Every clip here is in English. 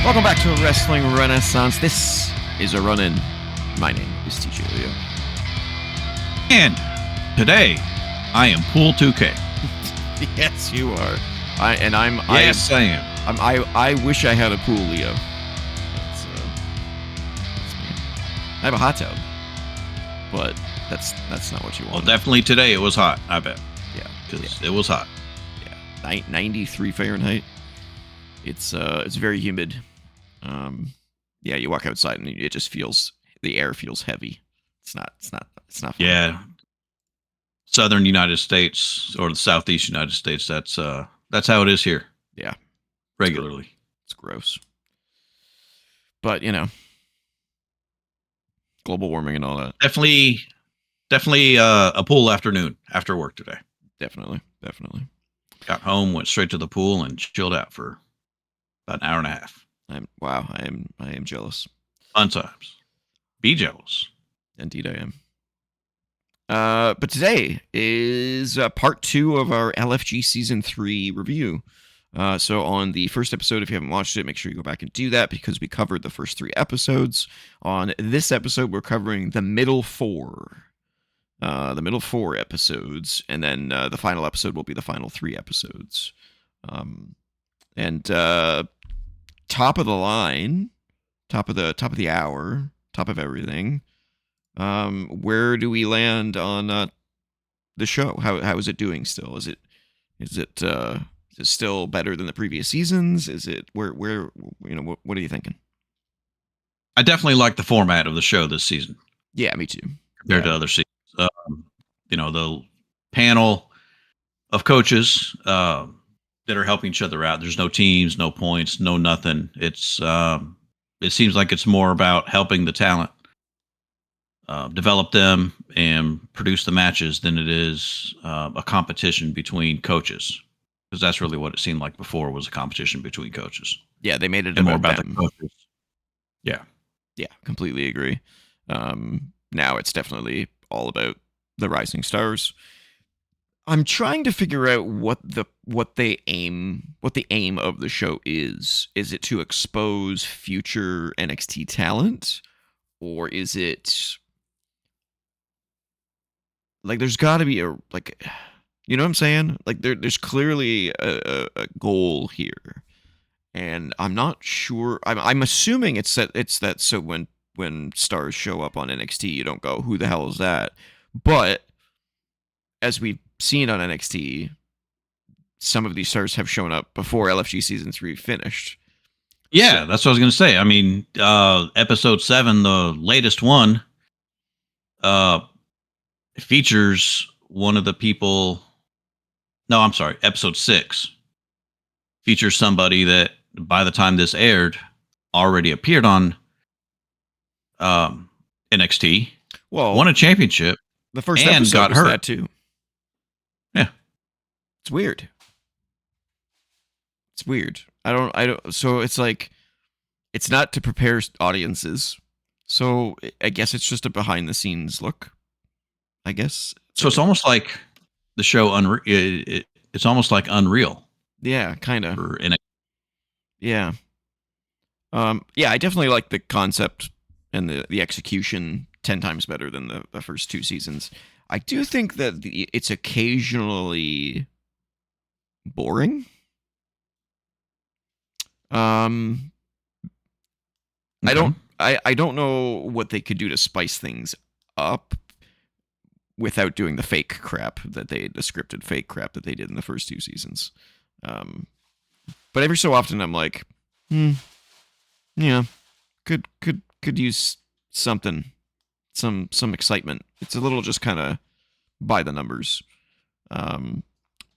Welcome back to Wrestling Renaissance. This is a run-in. My name is TJ Leo. And today, I am Pool 2K. Yes, you are. I am. I wish I had a pool, Leo. That's me. I have a hot tub, but that's not what you want. Well, definitely today it was hot, I bet. Yeah. Because it was hot. Yeah. 93 Fahrenheit. It's very humid. Yeah, you walk outside and it just the air feels heavy. It's not fun. Yeah. Southern United States or the Southeast United States, that's how it is here. Yeah. Regularly. It's gross. But, global warming and all that. Definitely a pool afternoon after work today. Definitely. Got home, went straight to the pool and chilled out for about an hour and a half. I am jealous. Fun times. Be jealous. Indeed I am. But today is part 2 of our LFG Season 3 review. So on the first episode, if you haven't watched it, make sure you go back and do that because we covered the first 3 episodes. On this episode, we're covering the middle 4. The middle 4 episodes, and then the final episode will be the final 3 episodes. Top of the line, top of the hour, top of everything. Where do we land on the show? How is it doing still? Is it still better than the previous seasons? Is it where what are you thinking? I definitely like the format of the show this season. Yeah, me too. Compared to other seasons. The panel of coaches that are helping each other out. There's no teams, no points, no nothing. It's it seems like it's more about helping the talent develop them and produce the matches than it is a competition between coaches, because that's really what it seemed like before, was a competition between coaches. Yeah, they made it more about the coaches. Yeah, completely agree. Now it's definitely all about the rising stars. I'm trying to figure out what the aim of the show is. Is it to expose future NXT talent, or is it like there's got to be a you know what I'm saying? Like there's clearly a goal here, and I'm not sure. I'm assuming it's that so when stars show up on NXT, you don't go, who the hell is that? But as we've seen on NXT, some of these stars have shown up before LFG Season 3 finished. Yeah, that's what I was going to say. I mean, Episode 7, the latest one, features one of the people... No, I'm sorry. Episode 6 features somebody that, by the time this aired, already appeared on NXT, won a championship, the first and episode got was hurt. That too. Yeah. It's weird. So it's like, it's not to prepare audiences. So I guess it's just a behind the scenes look. I guess. So it's almost like the show it's almost like Unreal. Yeah, kind of. Yeah. Yeah, I definitely like the concept and the execution 10 times better than the first 2 seasons. I do think that it's occasionally boring. I don't know what they could do to spice things up without doing the fake crap the scripted fake crap that they did in the first 2 seasons. But every so often I'm like, yeah, could use something, some excitement. It's a little just kind of by the numbers.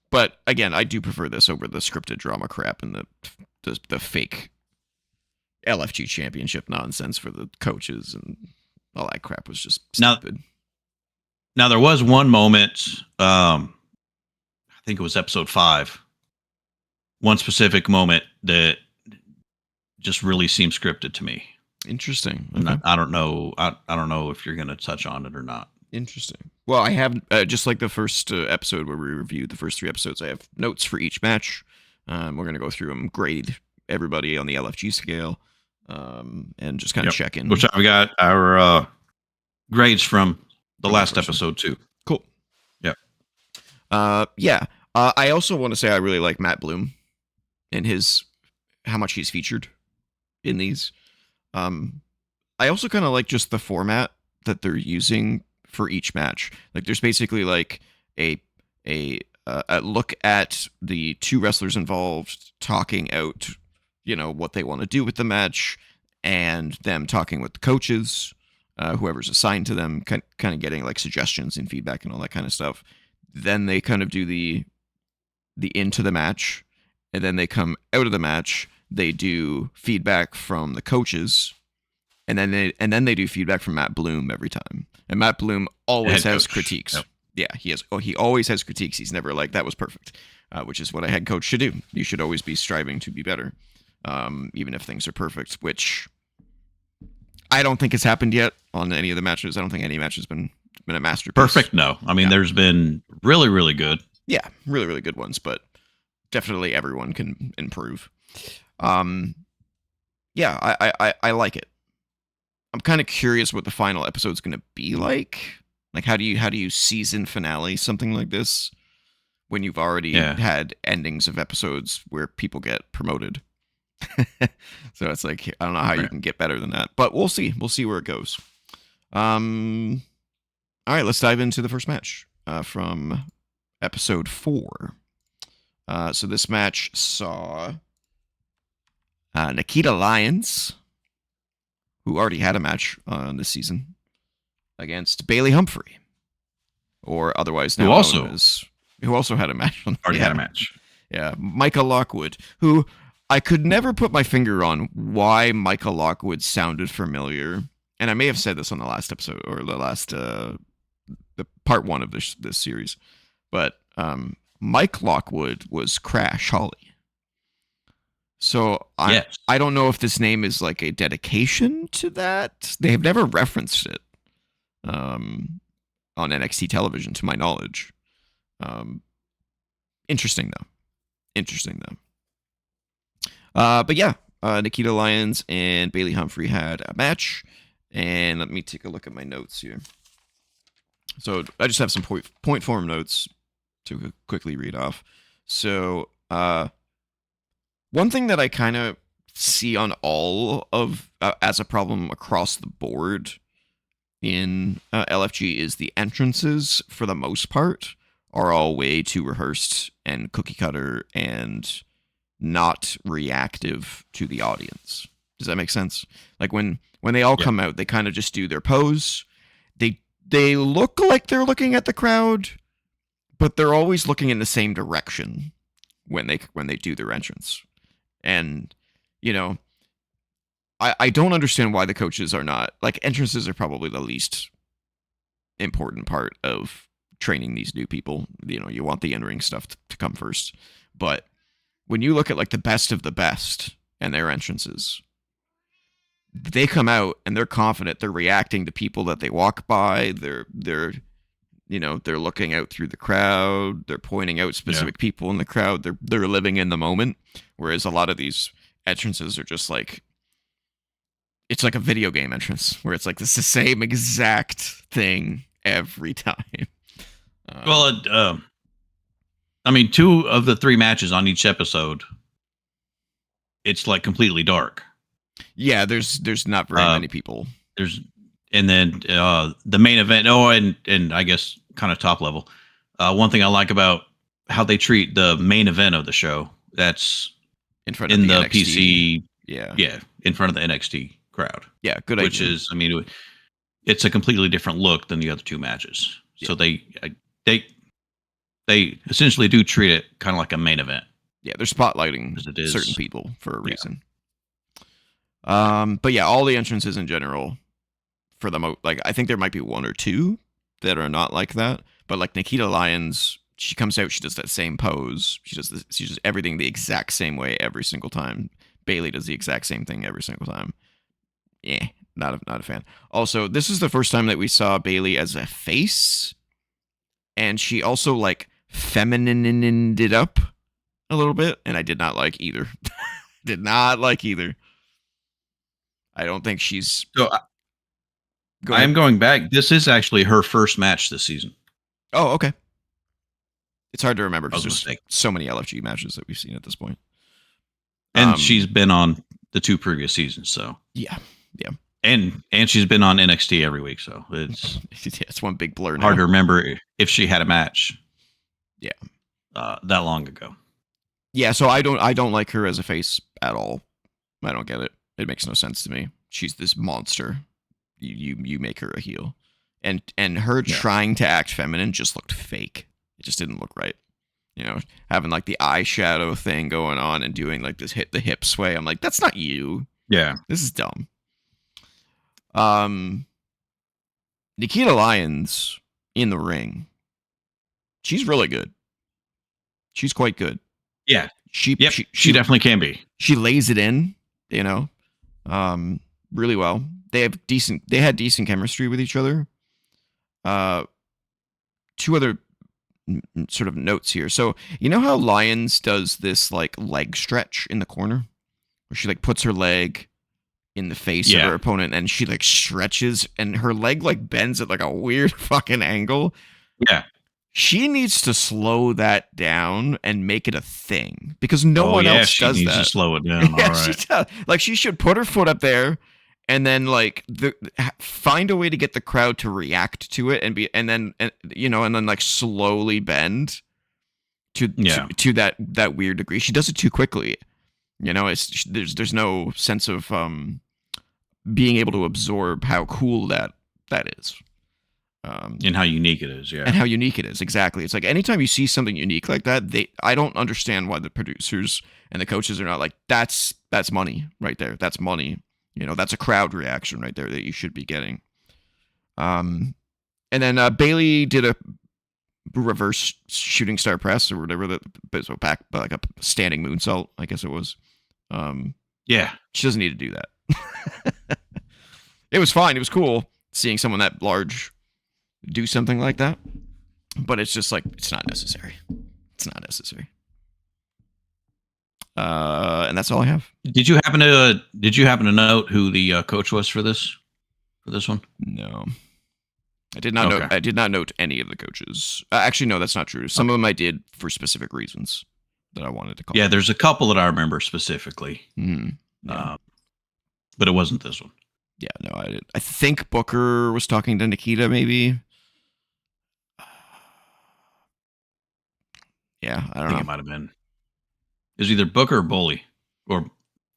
But again, I do prefer this over the scripted drama crap and the fake LFG championship nonsense for the coaches and all that crap was just stupid. Now there was one moment, I think it was Episode 5, one specific moment that just really seemed scripted to me. Interesting. Okay. I don't know. I don't know if you're going to touch on it or not. Interesting. Well, I have just like the first episode where we reviewed the first 3 episodes. I have notes for each match. We're going to go through them, grade everybody on the LFG scale, and just kind of check in. Which I've got our grades from the last episode too. Cool. Yeah. I also want to say I really like Matt Bloom and how much he's featured in these. I also kind of like just the format that they're using for each match. Like there's basically like a look at the two wrestlers involved talking out, what they want to do with the match, and them talking with the coaches, whoever's assigned to them, kind of getting like suggestions and feedback and all that kind of stuff. Then they kind of do the into the match, and then they come out of the match. They do feedback from the coaches, and then they do feedback from Matt Bloom every time. And Matt Bloom always has critiques. Yep. Yeah, he has. Oh, he always has critiques. He's never like, that was perfect, which is what a head coach should do. You should always be striving to be better, even if things are perfect, which I don't think has happened yet on any of the matches. I don't think any match has been a masterpiece. Perfect, no. I mean, there's been really, really good. Yeah, really, really good ones, but definitely everyone can improve. Yeah, I like it. I'm kind of curious what the final episode's going to be like. Like, how do you season finale something like this when you've already had endings of episodes where people get promoted? So it's like, I don't know how you can get better than that, but we'll see. We'll see where it goes. All right, let's dive into the first match from episode 4. So this match saw Nikita Lyons, who already had a match this season, against Bailey Humphrey, or otherwise known who also had a match. Had a match. Yeah, Micah Lockwood, who I could never put my finger on why Micah Lockwood sounded familiar, and I may have said this on the last episode or the last the part 1 of this series, but Mike Lockwood was Crash Holly. So I don't know if this name is like a dedication to that. They have never referenced it on NXT television, to my knowledge. Interesting though. But yeah, Nikita Lyons and Bailey Humphrey had a match, and let me take a look at my notes here. So I just have some point form notes to quickly read off. So one thing that I kind of see on all of as a problem across the board in LFG is the entrances, for the most part, are all way too rehearsed and cookie cutter and not reactive to the audience. Does that make sense? Like when they all come out, they kind of just do their pose. They look like they're looking at the crowd, but they're always looking in the same direction when they do their entrance. And I don't understand why the coaches are not, like, entrances are probably the least important part of training these new people. You want the in-ring stuff to come first. But when you look at like the best of the best and their entrances, they come out and they're confident. They're reacting to people that they walk by. They're looking out through the crowd. They're pointing out specific people in the crowd. They're living in the moment. Whereas a lot of these entrances are just like, it's like a video game entrance where it's like, it's the same exact thing every time. I mean, 2 of the 3 matches on each episode, it's like completely dark. Yeah, there's not very many people. And then the main event. And I guess kind of top level. One thing I like about how they treat the main event of the show, that's in front of the NXT. PC. In front of the NXT crowd. Yeah, good idea. Which is, I mean, it's a completely different look than the other 2 matches. Yeah. So they essentially do treat it kind of like a main event. Yeah, they're spotlighting certain people for a reason. But yeah, all the entrances in general, for the like, I think there might be 1 or 2 that are not like that. But like Nikita Lyons, she comes out, she does that same pose. She does everything the exact same way every single time. Bailey does the exact same thing every single time. Yeah, not a fan. Also, this is the first time that we saw Bailey as a face, and she also like feminined it up a little bit, and I did not like either. Did not like either. I don't think she's. So Go I ahead. am going back. This is actually her first match this season. Oh, okay. It's hard to remember I because was there's mistaken. so many LFG matches that we've seen at this point. And she's been on the 2 previous seasons, so Yeah, yeah. and she's been on NXT every week, so it's It's one big blur hard now. to remember if she had a match. Yeah. That long ago. Yeah, so I don't like her as a face at all. I don't get it. It makes no sense to me. She's this monster. You make her a heel. And her trying to act feminine just looked fake. It just didn't look right. You know, having like the eyeshadow thing going on and doing like this hit the hip sway. I'm like, that's not you. Yeah. This is dumb. Nikita Lyons in the ring. She's really good. She's quite good. Yeah. She definitely can be. She lays it in, you know, really well. They had decent chemistry with each other. Two other sort of notes here. So you know how Lyons does this like leg stretch in the corner, where she like puts her leg in the face of her opponent and she like stretches and her leg like bends at like a weird fucking angle. Yeah. She needs to slow that down and make it a thing because no one else does that. She needs to slow it down. Yeah, all right. she does. Like she should put her foot up there and then like find a way to get the crowd to react to it and then like slowly bend to that weird degree. She does it too quickly. You know, there's no sense of being able to absorb how cool that is. And how unique it is, yeah. And how unique it is, exactly. It's like anytime you see something unique like that, I don't understand why the producers and the coaches are not like, that's money right there. That's money. You know, that's a crowd reaction right there that you should be getting. And then Bailey did a reverse shooting star press or whatever back like a standing moonsault, I guess it was. Yeah. She doesn't need to do that. It was fine. It was cool seeing someone that large do something like that, but it's just like it's not necessary. It's not necessary. And that's all I have. Did you happen to note who the coach was for this one? No, I did not note. I did not note any of the coaches. Actually, no, that's not true. Some of them I did for specific reasons that I wanted to call. Yeah, there's a couple that I remember specifically, yeah. But it wasn't this one. Yeah, no, I did. I think Booker was talking to Nikita, maybe. Yeah, I don't know. It might have been. It was either Booker or Bully or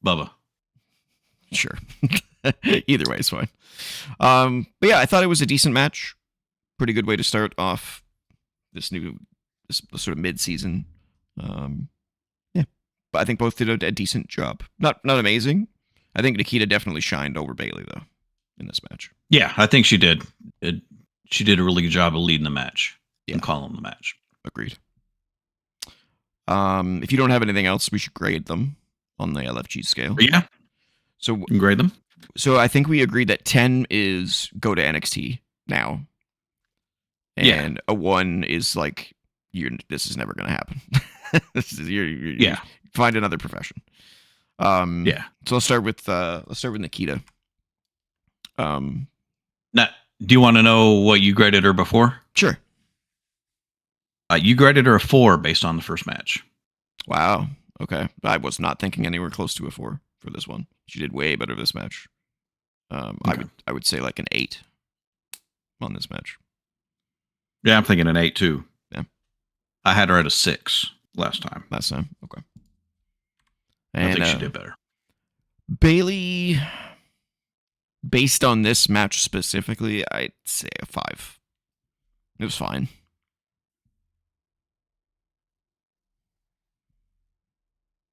Bubba. Sure. Either way is fine. But yeah, I thought it was a decent match. Pretty good way to start off this sort of mid-season. Yeah, but I think both did a decent job. Not amazing. I think Nikita definitely shined over Bailey though in this match. Yeah, I think she did. She did a really good job of leading the match and calling the match. Agreed. If you don't have anything else, we should grade them on the LFG scale. Yeah. So grade them. So I think we agreed that 10 is go to NXT now. And a 1 is like this is never going to happen. You're find another profession. So let's start with Nikita. Now, do you want to know what you graded her before? Sure. You graded her a 4 based on the first match. Wow. Okay. I was not thinking anywhere close to a 4 for this one. She did way better this match. Okay. I would say like an 8 on this match. Yeah, I'm thinking an 8 too. Yeah. I had her at a 6 last time. Okay. And I think she did better. Bailey, based on this match specifically, I'd say a 5. It was fine.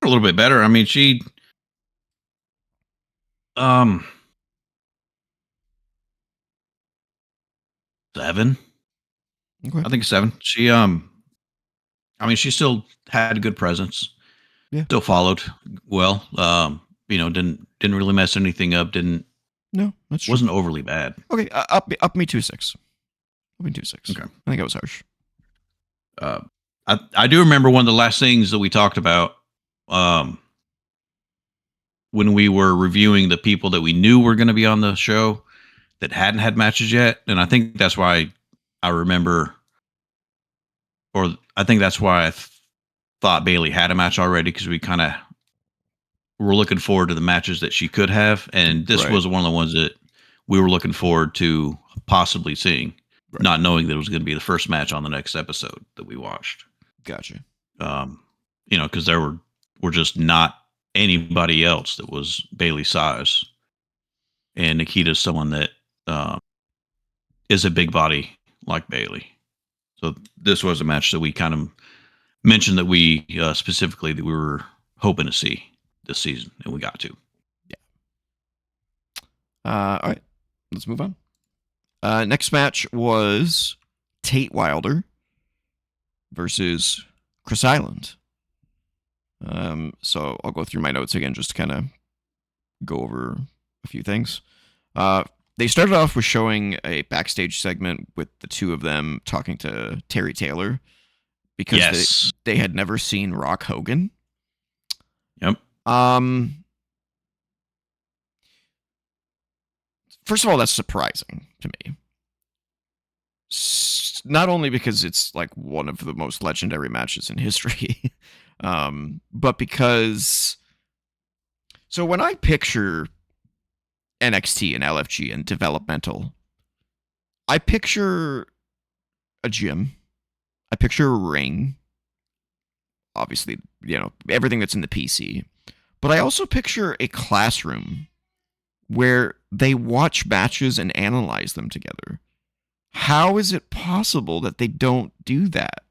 A little bit better. I mean, she 7. Okay. I think 7. She I mean, she still had a good presence. Yeah. Still followed well. Didn't really mess anything up. No, that's true. Wasn't overly bad. Okay, up me to 6. Up me to 6. Okay. I think I was harsh. I do remember one of the last things that we talked about. when we were reviewing the people that we knew were going to be on the show that hadn't had matches yet. And I think that's why I remember, or I think that's why thought Bailey had a match already, because we kind of were looking forward to the matches that she could have. And this Right. was one of the ones that we were looking forward to possibly seeing, Right. not knowing that it was going to be the first match on the next episode that we watched. Gotcha. Because there were just not anybody else that was Bailey's size. And Nikita's someone that is a big body like Bailey. So this was a match that we kind of mentioned that we specifically that we were hoping to see this season, and we got to. All right, let's move on. Next match was Tate Wilder versus Chris Island. So I'll go through my notes again just to kind of go over a few things. They started off with showing a backstage segment with the two of them talking to Terry Taylor because they had never seen Rock Hogan. Yep. First of all, that's surprising to me. Not only because it's like one of the most legendary matches in history, but because... So when I picture NXT and LFG and developmental, I picture a gym. I picture a ring. Obviously, everything that's in the PC. But I also picture a classroom where they watch matches and analyze them together. How is it possible that they don't do that?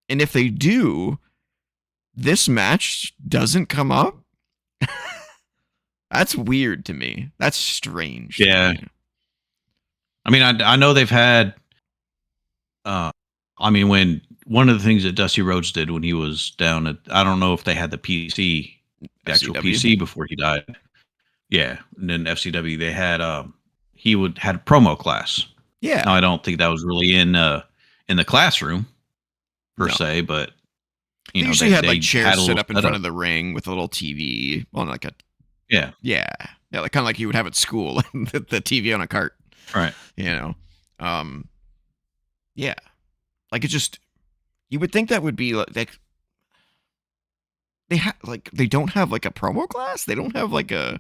And if they do, this match doesn't come up? That's weird to me. That's strange. Yeah. I mean, I know they've had... when one of the things that Dusty Rhodes did when he was down at... I don't know if they had the PC, the actual PC before he died. Yeah. And then FCW, they had... he had a promo class. Yeah. Now, I don't think that was really in the classroom per se, but they usually had like chairs set up in front of the ring with a little TV on like a yeah, like kind of like you would have at school, the TV on a cart, right? Yeah, like it just, you would think that would be like they don't have like a promo class, they don't have like a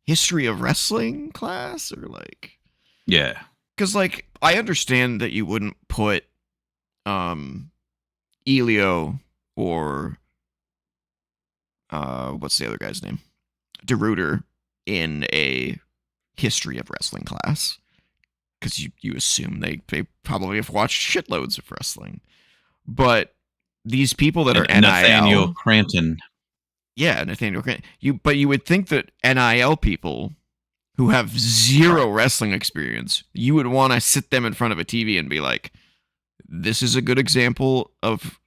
history of wrestling class or like because like I understand that you wouldn't put Elio or what's the other guy's name? DeRuiter in a history of wrestling class because you assume they probably have watched shitloads of wrestling. But these people that are NIL... Nathaniel Cranton. Yeah, Nathaniel Cranton. But you would think that NIL people who have zero wrestling experience, you would want to sit them in front of a TV and be like, this is a good example of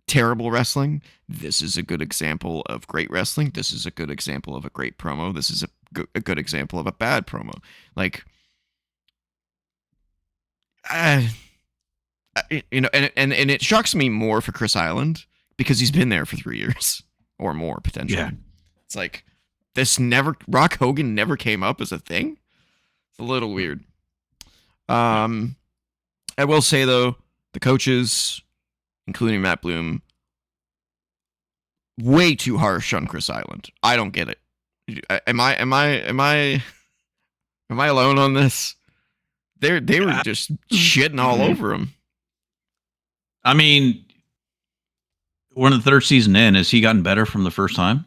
terrible wrestling. This is a good example of great wrestling. This is a good example of a great promo. This is a good example of a bad promo. Like, and it shocks me more for Chris Island because he's been there for 3 years or more potentially. Yeah. It's like Rock Hogan never came up as a thing. It's a little weird. I will say though, the coaches, including Matt Bloom, way too harsh on Chris Island. I don't get it. Am I alone on this? They were just shitting all over him. I mean, we're in the third season in. Has he gotten better from the first time?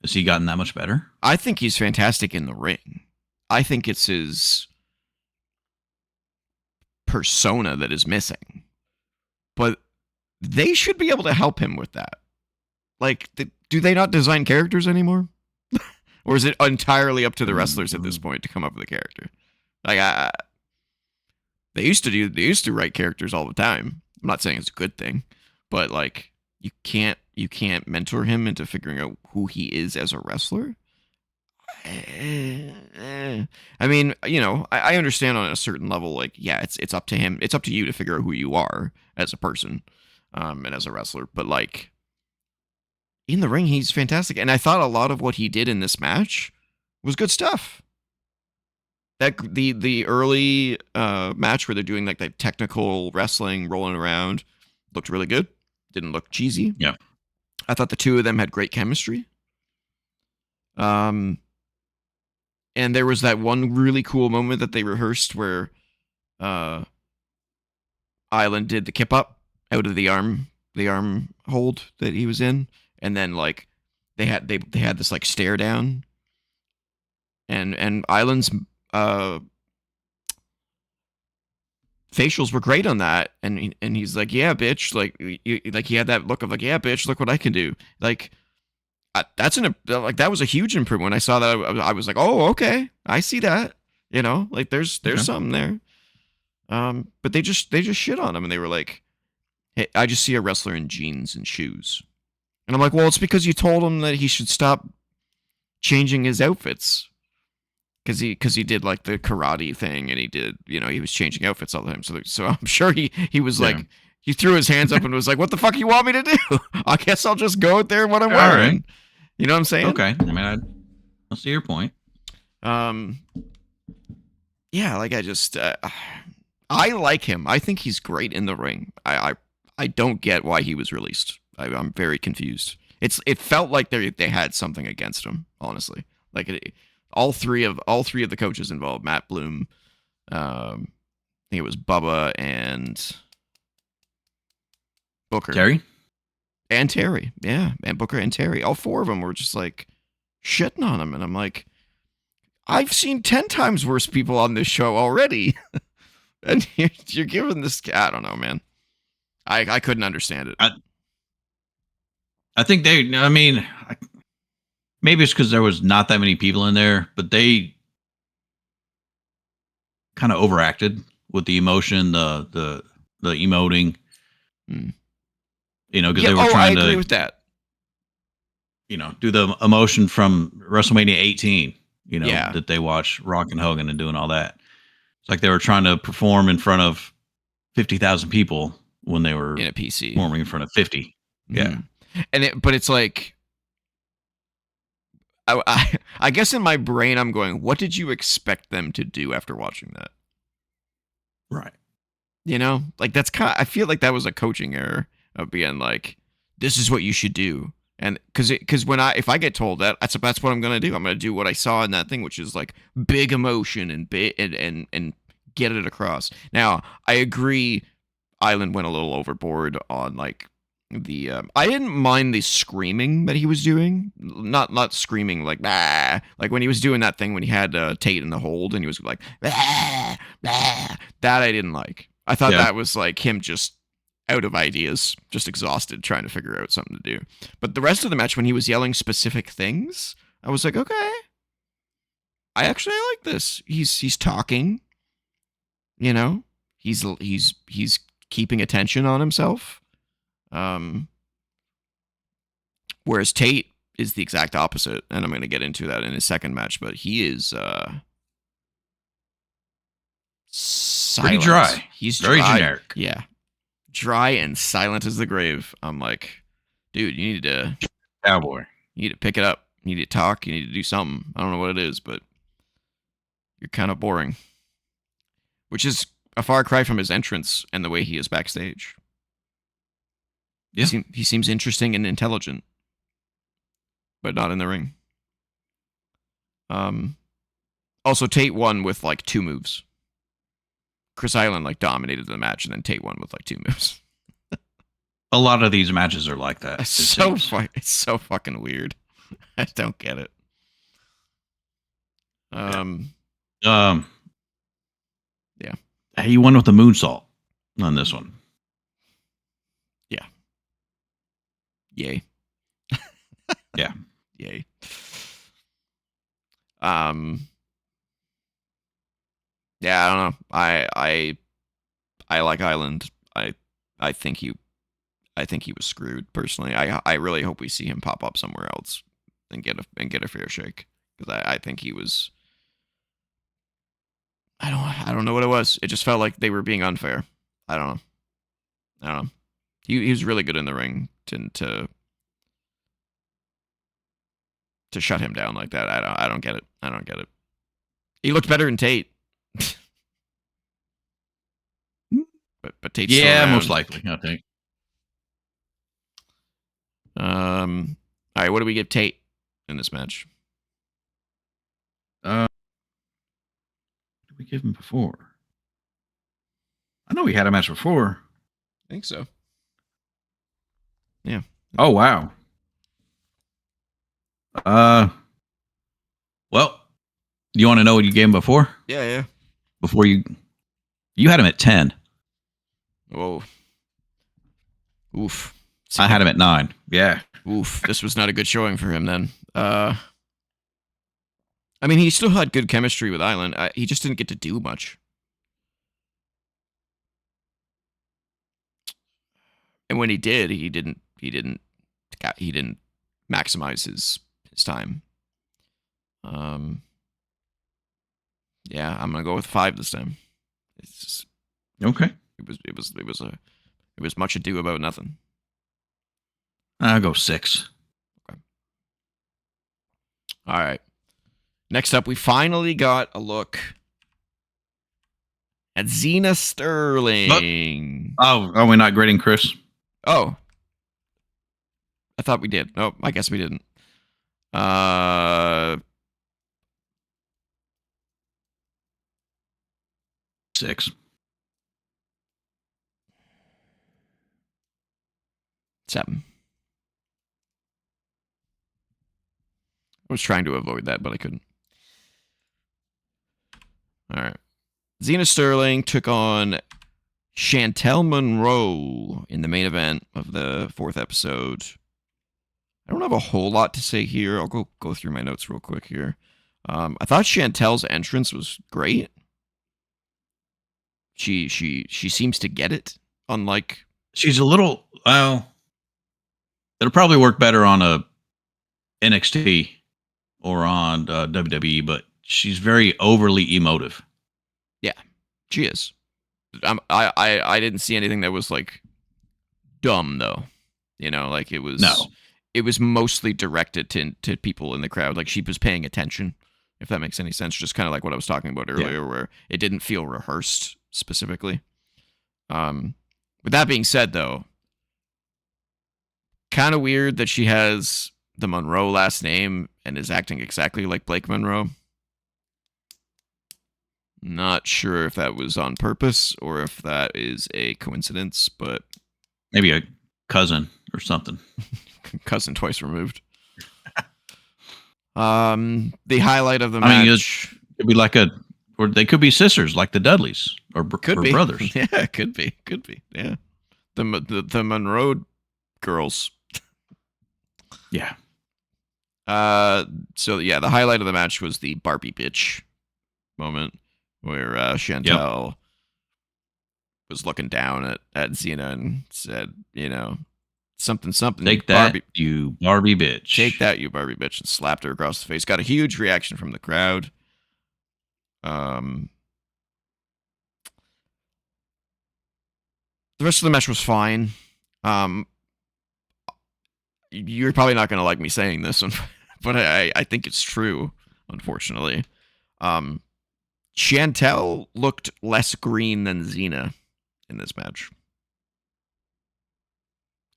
Has he gotten that much better? I think he's fantastic in the ring. I think it's his persona that is missing. But they should be able to help him with that. Like, do they not design characters anymore? Or is it entirely up to the wrestlers at this point to come up with a character? Like, they used to write characters all the time. I'm not saying it's a good thing, but like, you can't mentor him into figuring out who he is as a wrestler. I mean, I understand on a certain level, like, yeah, it's up to him. It's up to you to figure out who you are as a person, and as a wrestler. But like, in the ring, he's fantastic. And I thought a lot of what he did in this match was good stuff. That the early match where they're doing like that technical wrestling, rolling around, looked really good. Didn't look cheesy. Yeah. I thought the two of them had great chemistry. And there was that one really cool moment that they rehearsed where Island did the kip up out of the arm hold that he was in, and then like they had this like stare down, and Island's facials were great on that, and he's like, yeah, bitch, like he had that look of like, yeah, bitch, look what I can do, like. That was a huge improvement. When I saw that, I was like, oh, okay, I see that. Like there's something there. But they just shit on him, and they were like, hey, I just see a wrestler in jeans and shoes, and I'm like, well, it's because you told him that he should stop changing his outfits, because he did like the karate thing, and he did, he was changing outfits all the time. So I'm sure he was like. He threw his hands up and was like, what the fuck you want me to do? I guess I'll just go out there in what I'm wearing. Right. You know what I'm saying? Okay. I mean, I'll see your point. Yeah, like I like him. I think he's great in the ring. I don't get why he was released. I'm very confused. It felt like they had something against him, honestly. Like all three of the coaches involved, Matt Bloom, I think it was Bubba and Booker. Terry? And Terry, yeah. And Booker and Terry. All four of them were just like shitting on him. And I'm like, I've seen 10 times worse people on this show already. And you're giving this... I don't know, man. I couldn't understand it. I think maybe it's because there was not that many people in there, but they kind of overacted with the emotion, the emoting. Because they were trying to... I agree with that. Do the emotion from WrestleMania 18, that they watch Rock and Hogan and doing all that. It's like they were trying to perform in front of 50,000 people when they were in a PC performing in front of 50. Yeah. But it's like, I guess in my brain, I'm going, what did you expect them to do after watching that? Right. Like that's I feel like that was a coaching error of being like, this is what you should do. And because if I get told that, that's what I'm going to do. I'm going to do what I saw in that thing, which is like big emotion and get it across. Now, I agree. Island went a little overboard on like the, I didn't mind the screaming that he was doing. Not screaming like, bah, like when he was doing that thing when he had Tate in the hold and he was like, bah, bah, that I didn't like. I thought that was like him just out of ideas, just exhausted, trying to figure out something to do. But the rest of the match, when he was yelling specific things, I was like, okay, I actually like this. He's talking, he's keeping attention on himself. Whereas Tate is the exact opposite, and I'm going to get into that in his second match, but he is silent. Pretty dry. He's very dry. generic. Yeah. Dry and silent as the grave. I'm like, dude, you need to... Cowboy. You need to pick it up. You need to talk. You need to do something. I don't know what it is, but you're kind of boring. Which is a far cry from his entrance and the way he is backstage. Yeah. He seems interesting and intelligent, but not in the ring. Also, Tate won with like 2 moves. Chris Island like dominated the match, and then Tate won with like 2 moves. A lot of these matches are like that. It's so fucking weird. I don't get it. Yeah. Yeah. He won with the moonsault on this one. Yeah. Yay. Yeah. Yay. Yeah, I don't know. I like Island. I think he was screwed personally. I really hope we see him pop up somewhere else and get a fair shake, because I think he was. I don't know what it was. It just felt like they were being unfair. I don't know. He was really good in the ring to to shut him down like that. I don't get it. I don't get it. He looked better than Tate. but Tate's still around. Most likely, I think. All right, what do we give Tate in this match? What did we give him before? I know we had a match before. I think so. Yeah. Oh, wow. Well, you want to know what you gave him before? Yeah. Before you had him at 10. Whoa. Oof. I had him at 9. Yeah. Oof. This was not a good showing for him then. I mean, he still had good chemistry with Island. He just didn't get to do much. And when he did, he didn't maximize his time. Yeah, I'm gonna go with 5 this time. It's just, okay. It was much ado about nothing. I'll go 6. Okay. All right. Next up, we finally got a look at Xena Sterling. Oh, are we not grading Chris? Oh. I thought we did. Oh, I guess we didn't. 6. 7. I was trying to avoid that, but I couldn't. All right. Xena Sterling took on Chantel Monroe in the main event of the 4th episode. I don't have a whole lot to say here. I'll go through my notes real quick here. I thought Chantel's entrance was great. She seems to get it. Unlike she's a little it'll probably work better on a NXT or on WWE, but she's very overly emotive. Yeah, she is. I didn't see anything that was like dumb though. You know, like it was. No. It was mostly directed to people in the crowd. Like she was paying attention, if that makes any sense. Just kind of like what I was talking about earlier, where it didn't feel rehearsed specifically. With that being said, though, kind of weird that she has the Monroe last name and is acting exactly like Blake Monroe. Not sure if that was on purpose or if that is a coincidence, but maybe a cousin or something. Cousin twice removed. The highlight of the match. It could be like or they could be sisters, like the Dudleys, or brothers. Yeah, could be. Yeah, the Monroe girls. Yeah. So yeah, the highlight of the match was the Barbie bitch moment where Chantel was looking down at Xena and said, you know, something. Take that, you Barbie bitch. Take that, you Barbie bitch, and slapped her across the face. Got a huge reaction from the crowd. The rest of the match was fine. You're probably not going to like me saying this, but I think it's true, unfortunately. Chantel looked less green than Xena in this match.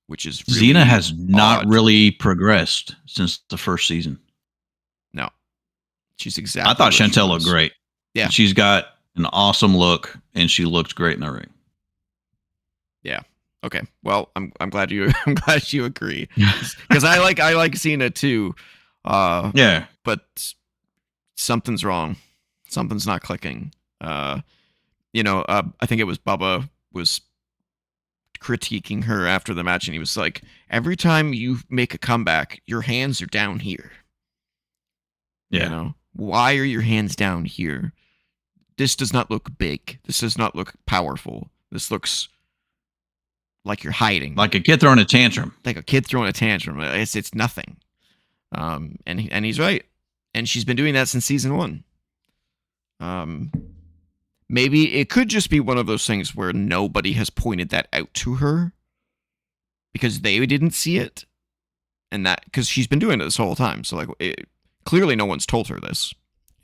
Which is really Xena has not odd. really progressed since the first season. No. She's exactly. I thought Chantel looked great. Yeah. She's got an awesome look, and she looked great in the ring. Yeah. Okay. Well, I'm glad you agree. Because I like Xena too. Yeah. But something's wrong. Something's not clicking. I think it was Bubba was critiquing her after the match, and he was like, every time you make a comeback, your hands are down here. Yeah. You know, why are your hands down here? This does not look big. This does not look powerful. This looks like you're hiding. Like a kid throwing a tantrum. Like a kid throwing a tantrum. It's nothing. And he's right. And she's been doing that since season 1. Maybe it could just be one of those things where nobody has pointed that out to her because they didn't see it. and that because she's been doing it this whole time. So like, clearly no one's told her this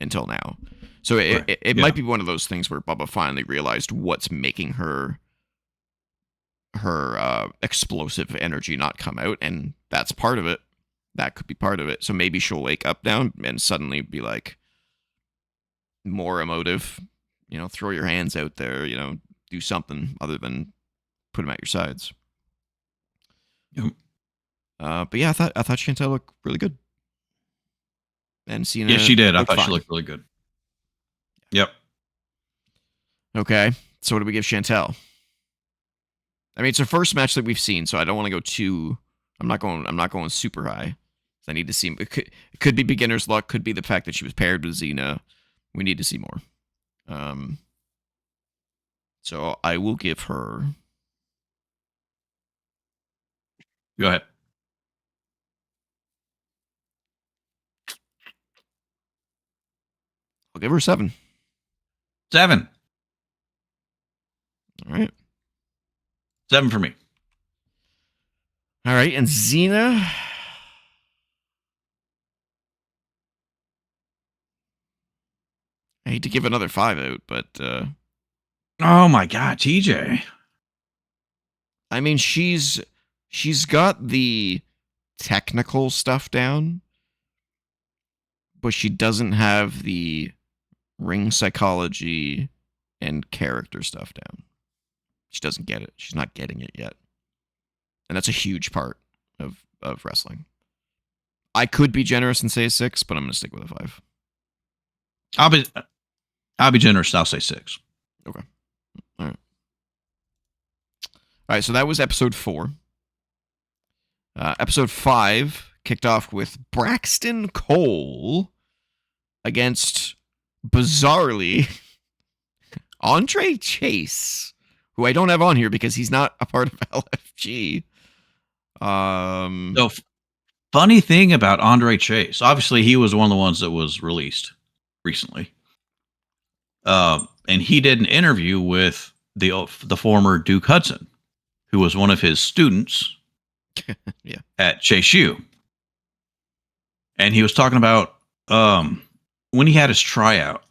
until now. So it might be one of those things where Bubba finally realized what's making her explosive energy not come out, and that's part of it. That could be part of it. So maybe she'll wake up now and suddenly be like more emotive. Throw your hands out there. Do something other than put them at your sides. Yep. But yeah, I thought Chantel looked really good. And Cena, yeah, she did. I thought fine. she looked really good. Yep. Okay, so what do we give Chantel? I mean, it's her first match that we've seen, so I don't want to go too. I'm not going super high. I need to see. It could be beginner's luck. Could be the fact that she was paired with Xena. We need to see more. So I will give her. Go ahead. I'll give her 7. 7. All right. 7 for me. All right, and Xena. I hate to give another 5 out, but oh my God, TJ. I mean, she's got the technical stuff down, but she doesn't have the ring psychology and character stuff down. She doesn't get it. She's not getting it yet. And that's a huge part of wrestling. I could be generous and say a 6, but I'm going to stick with a 5. I'll be generous. I'll say 6. Okay. All right. So that was episode 4. Episode 5 kicked off with Braxton Cole against, bizarrely, Andre Chase, who I don't have on here because he's not a part of LFG. So, funny thing about Andre Chase, obviously he was one of the ones that was released recently. And he did an interview with the former Duke Hudson, who was one of his students at Chase U. And he was talking about when he had his tryout,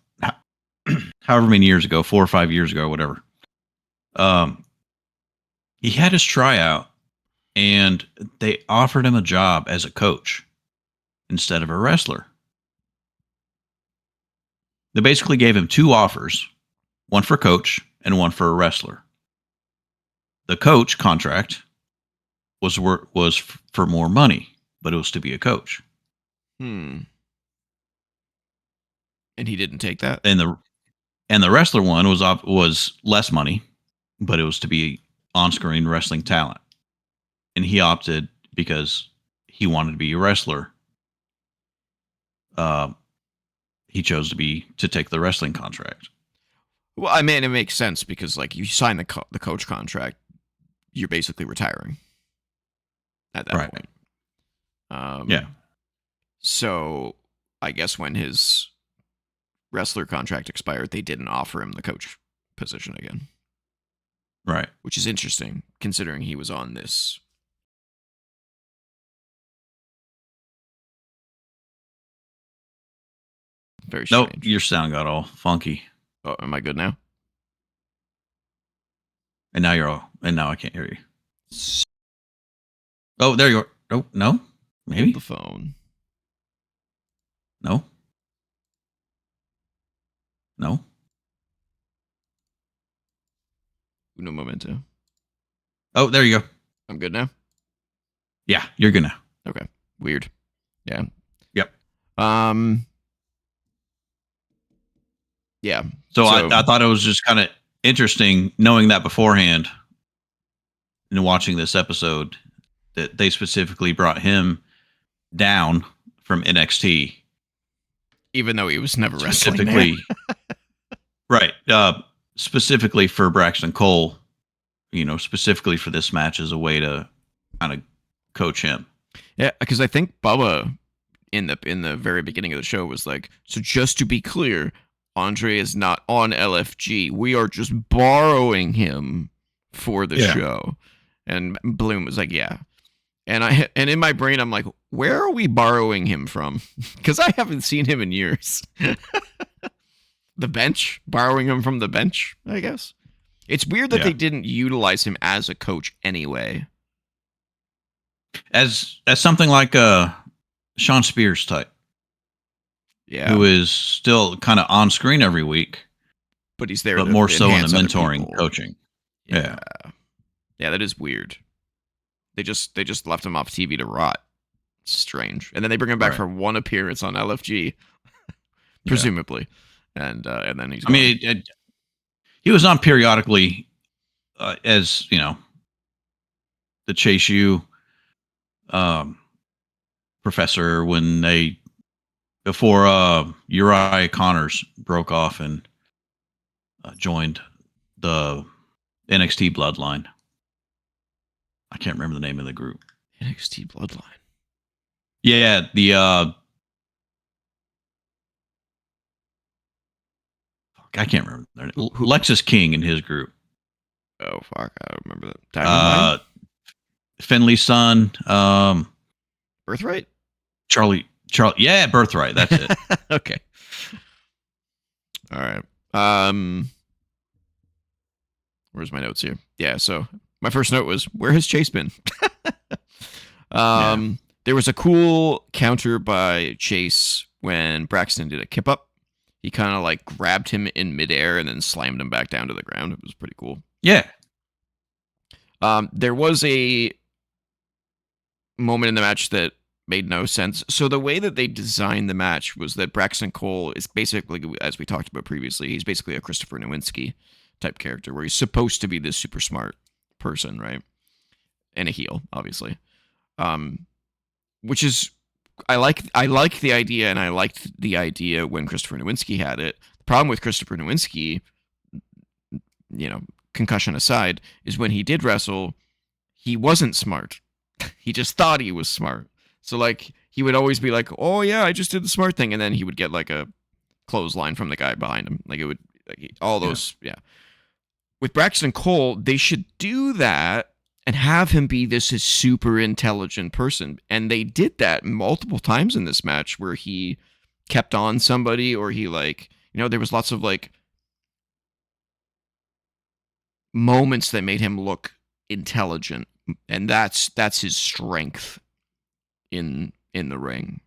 however many years ago, 4 or 5 years ago, whatever. He had his tryout, and they offered him a job as a coach instead of a wrestler. They basically gave him 2 offers, one for coach and one for a wrestler. The coach contract was for more money, but it was to be a coach. And he didn't take that. And the wrestler one was less money, but it was to be on-screen wrestling talent. And he opted because he wanted to be a wrestler. He chose to take the wrestling contract. Well, I mean, it makes sense because like you sign the coach contract, you're basically retiring at that point. Yeah. So I guess when his wrestler contract expired, they didn't offer him the coach position again. Right. Which is interesting considering he was on this. Very strange. Nope, your sound got all funky. Oh, am I good now? And now I can't hear you. Oh, there you are. Oh, no? Maybe? Hold the phone. No? No? Uno momento. Oh, there you go. I'm good now? Yeah, you're good now. Okay. Weird. Yeah. Yep. Yeah. So I thought it was just kind of interesting knowing that beforehand and watching this episode that they specifically brought him down from NXT. Even though he was never wrestling there. Right. Specifically for Braxton Cole, specifically for this match as a way to kind of coach him. Yeah, because I think Bubba in the very beginning of the show was like, so just to be clear, Andre is not on LFG. We are just borrowing him for the show. And Bloom was like, yeah. And in my brain, I'm like, where are we borrowing him from? Because I haven't seen him in years. The bench, borrowing him from the bench, I guess. It's weird that they didn't utilize him as a coach anyway. As something like a Sean Spears type, who is still kind of on screen every week, but he's there, but more so in the mentoring, coaching. Yeah, that is weird. They just left him off TV to rot. Strange. And then they bring him back for one appearance on LFG, presumably, and then he's. Gone. I mean, he was on periodically, as you know, the Chase U professor before Uriah Connors broke off and joined the NXT Bloodline. I can't remember the name of the group. NXT Bloodline. Yeah, the I can't remember their name. Lexus King and his group. Oh fuck, I don't remember that. Finley's son. Birthright? Charlie. Yeah, Birthright. That's it. Okay. All right. Where's my notes here? Yeah, so my first note was, where has Chase been? There was a cool counter by Chase when Braxton did a kip up. He kind of like grabbed him in midair and then slammed him back down to the ground. It was pretty cool. Yeah. There was a moment in the match that made no sense. So the way that they designed the match was that Braxton Cole is basically, as we talked about previously, he's basically a Christopher Nowinski type character where he's supposed to be this super smart person, right? And a heel, obviously. Which is, I like the idea, and I liked the idea when Christopher Nowinski had it. The problem with Christopher Nowinski, concussion aside, is when he did wrestle, he wasn't smart. He just thought he was smart. So like he would always be like, "Oh yeah, I just did the smart thing," and then he would get like a clothesline from the guy behind him. Like it would, all those, yeah. With Braxton Cole, they should do that and have him be this super intelligent person. And they did that multiple times in this match where he kept on somebody, or he there was lots of like moments that made him look intelligent, and that's his strength in the ring.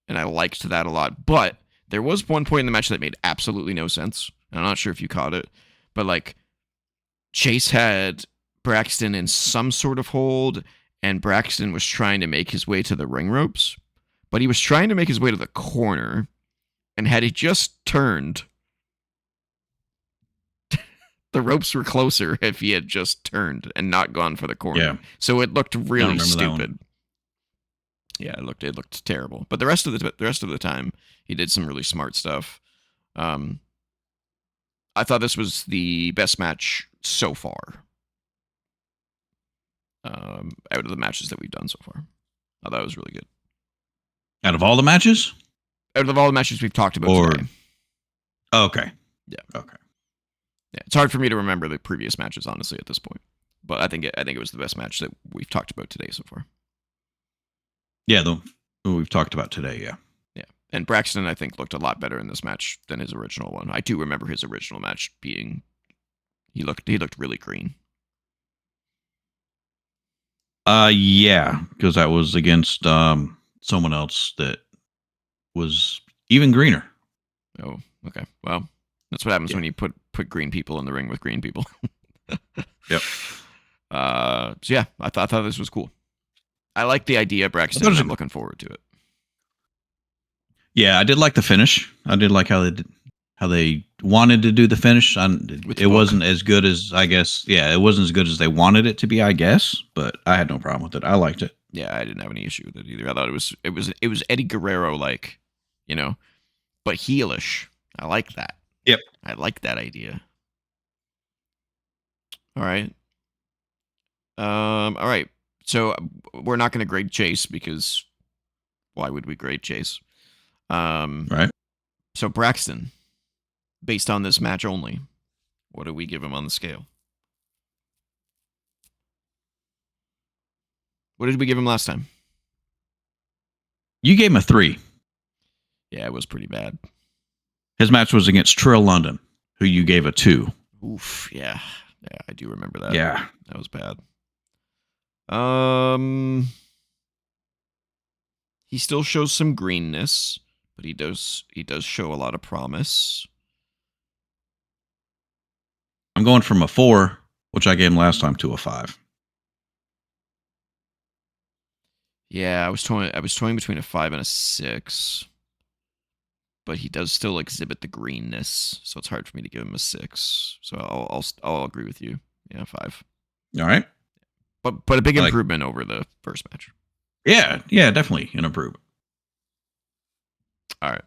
And I liked that a lot. But there was one point in the match that made absolutely no sense. I'm not sure if you caught it, but like Chase had Braxton in some sort of hold, and Braxton was trying to make his way to the ring ropes, but he was trying to make his way to the corner, and had he just turned, the ropes were closer if he had just turned and not gone for the corner. Yeah. So it looked really stupid. Yeah, it looked terrible. But the rest of the time, he did some really smart stuff. I thought this was the best match so far. Out of the matches that we've done so far, I thought it was really good. Out of all the matches? Out of all the matches we've talked about today. Okay. Yeah. Okay. Yeah, it's hard for me to remember the previous matches, honestly, at this point. But I think it was the best match that we've talked about today so far. Yeah, the we've talked about today, yeah. Yeah. And Braxton, I think, looked a lot better in this match than his original one. I do remember his original match being he looked really green. Yeah, because that was against someone else that was even greener. Oh, okay. Well, that's what happens when you put green people in the ring with green people. Yep. So yeah, I thought this was cool. I like the idea, Braxton. I'm looking forward to it. Yeah, I did like the finish. I did like how they wanted to do the finish. It wasn't as good as, I guess. Yeah, it wasn't as good as they wanted it to be, I guess. But I had no problem with it. I liked it. Yeah, I didn't have any issue with it either. I thought it was Eddie Guerrero like, but heelish. I like that. Yep. I like that idea. All right. All right. So we're not going to grade Chase because why would we grade Chase? Right. So Braxton, based on this match only, what do we give him on the scale? What did we give him last time? You gave him a 3. Yeah, it was pretty bad. His match was against Trill London, who you gave a 2. Oof, yeah. Yeah, I do remember that. Yeah. That was bad. He still shows some greenness, but he does show a lot of promise. I'm going from a 4, which I gave him last time, to a 5. Yeah, I was toying between a 5 and a 6. But he does still exhibit the greenness, so it's hard for me to give him a 6. So I'll agree with you. Yeah, 5. All right. But a big improvement over the first match. Yeah, definitely an improvement. All right.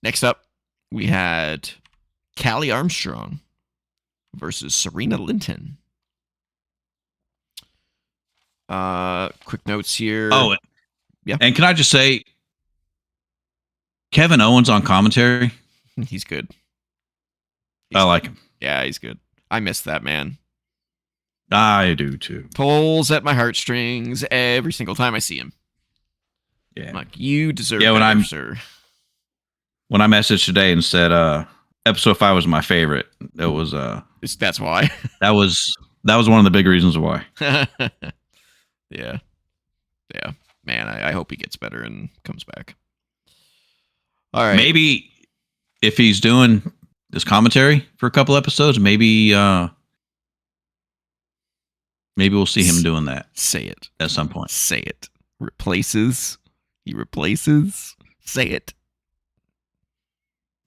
Next up, we had Callie Armstrong versus Serena Linton. Quick notes here. Oh, yeah. And can I just say, Kevin Owens on commentary? He's good. I like him. Yeah, he's good. I miss that man. I do too. Pulls at my heartstrings every single time I see him. Yeah. I'm like, you deserve better, sir. When I messaged today and said episode 5 was my favorite, it was that's why. that was one of the big reasons why. Yeah. Man, I hope he gets better and comes back. All right. Maybe if he's doing this commentary for a couple episodes, maybe we'll see him doing that. Say it at some point. Say it. He replaces. Say it.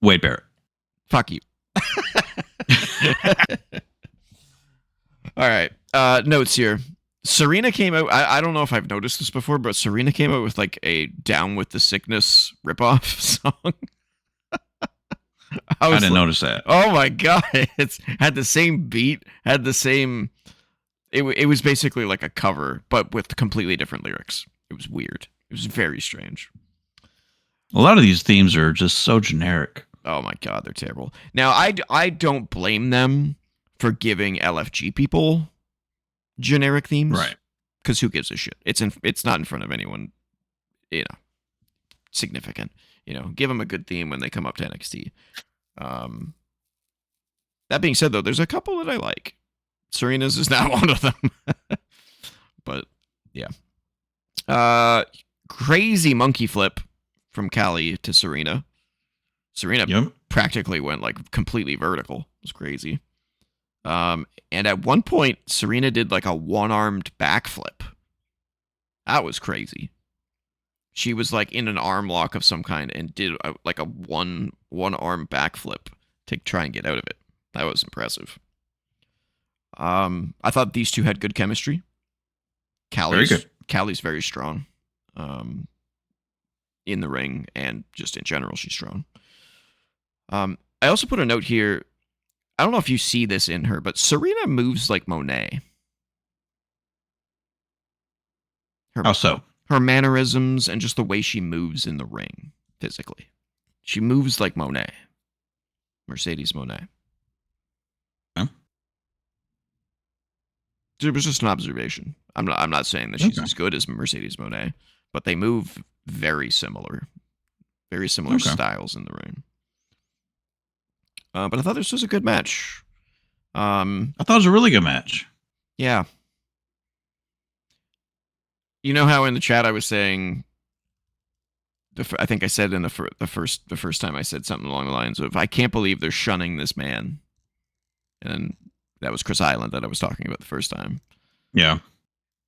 Wade Barrett. Fuck you. All right. Notes here. Serena came out. I don't know if I've noticed this before, but Serena came out with like a Down with the Sickness ripoff song. I didn't notice that. Oh my god! It's had the same beat, had the same. It was basically like a cover, but with completely different lyrics. It was weird. It was very strange. A lot of these themes are just so generic. Oh my god, they're terrible. Now I don't blame them for giving LFG people generic themes, right? Because who gives a shit? It's not in front of anyone, significant. Give them a good theme when they come up to NXT. That being said, though, there's a couple that I like. Serena's is not one of them. But yeah, crazy monkey flip from Callie to Serena. Serena practically went like completely vertical. It was crazy. And at one point, Serena did like a one-armed backflip. That was crazy. She was like in an arm lock of some kind and did like a one-arm backflip to try and get out of it. That was impressive. I thought these two had good chemistry. Callie's very strong. In the ring and just in general, she's strong. I also put a note here. I don't know if you see this in her, but Serena moves like Monet. How so? Her mannerisms and just the way she moves in the ring physically. She moves like Monet. Mercedes Monet. Huh? It was just an observation. I'm not saying that she's as good as Mercedes Monet, but they move very similar. Very similar styles in the ring. But I thought this was a good match. I thought it was a really good match. Yeah. You know how in the chat I was saying, I think I said in the first time I said something along the lines of, I can't believe they're shunning this man. And that was Chris Island that I was talking about the first time. Yeah.